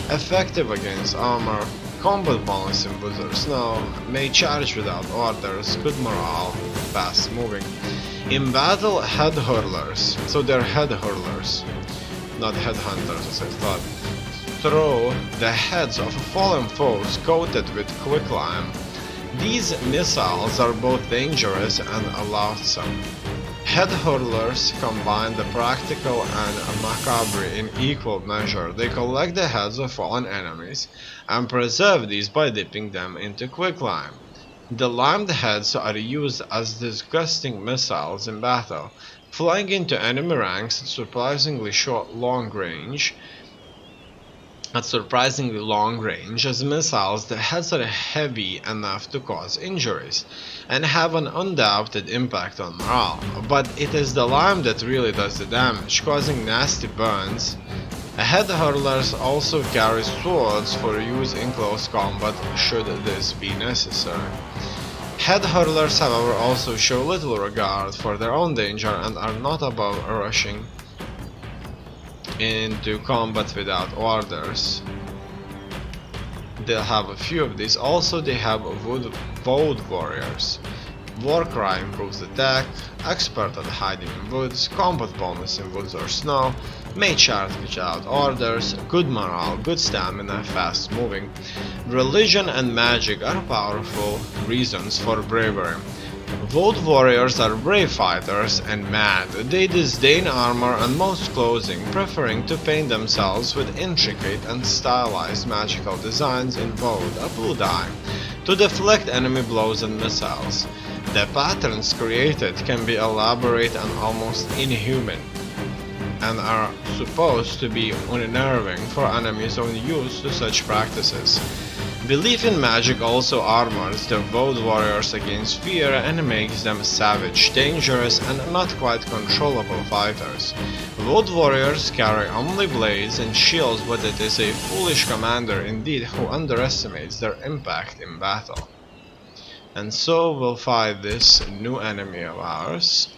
effective against armor, combat bonus in woods or snow, may charge without orders, good morale, fast moving. In battle, head hurlers, so they're head hurlers, not headhunters as I thought. Throw the heads of fallen foes coated with quicklime. These missiles are both dangerous and loathsome. Head hurlers combine the practical and macabre in equal measure. They collect the heads of fallen enemies and preserve these by dipping them into quicklime. The limed heads are used as disgusting missiles in battle, flying into enemy ranks at surprisingly long range. As missiles, the heads are heavy enough to cause injuries and have an undoubted impact on morale, but it is the lime that really does the damage, causing nasty burns Head hurlers also carry swords for use in close combat should this be necessary. Head hurlers, however, also show little regard for their own danger and are not above rushing into combat without orders. They'll have a few of these. Also, they have wood warriors. Warcry improves attack, expert at hiding in woods, combat bonus in woods or snow, may charge without orders, good morale, good stamina, fast moving. Religion and magic are powerful reasons for bravery. Wood warriors are brave fighters and mad. They disdain armor and most clothing, preferring to paint themselves with intricate and stylized magical designs in wood, a blue dye, to deflect enemy blows and missiles. The patterns created can be elaborate and almost inhuman, and are supposed to be unnerving for enemies only used to such practices. Belief in magic also armors the wood warriors against fear and makes them savage, dangerous, and not quite controllable fighters. Wood warriors carry only blades and shields, but it is a foolish commander indeed who underestimates their impact in battle. And so we'll fight this new enemy of ours.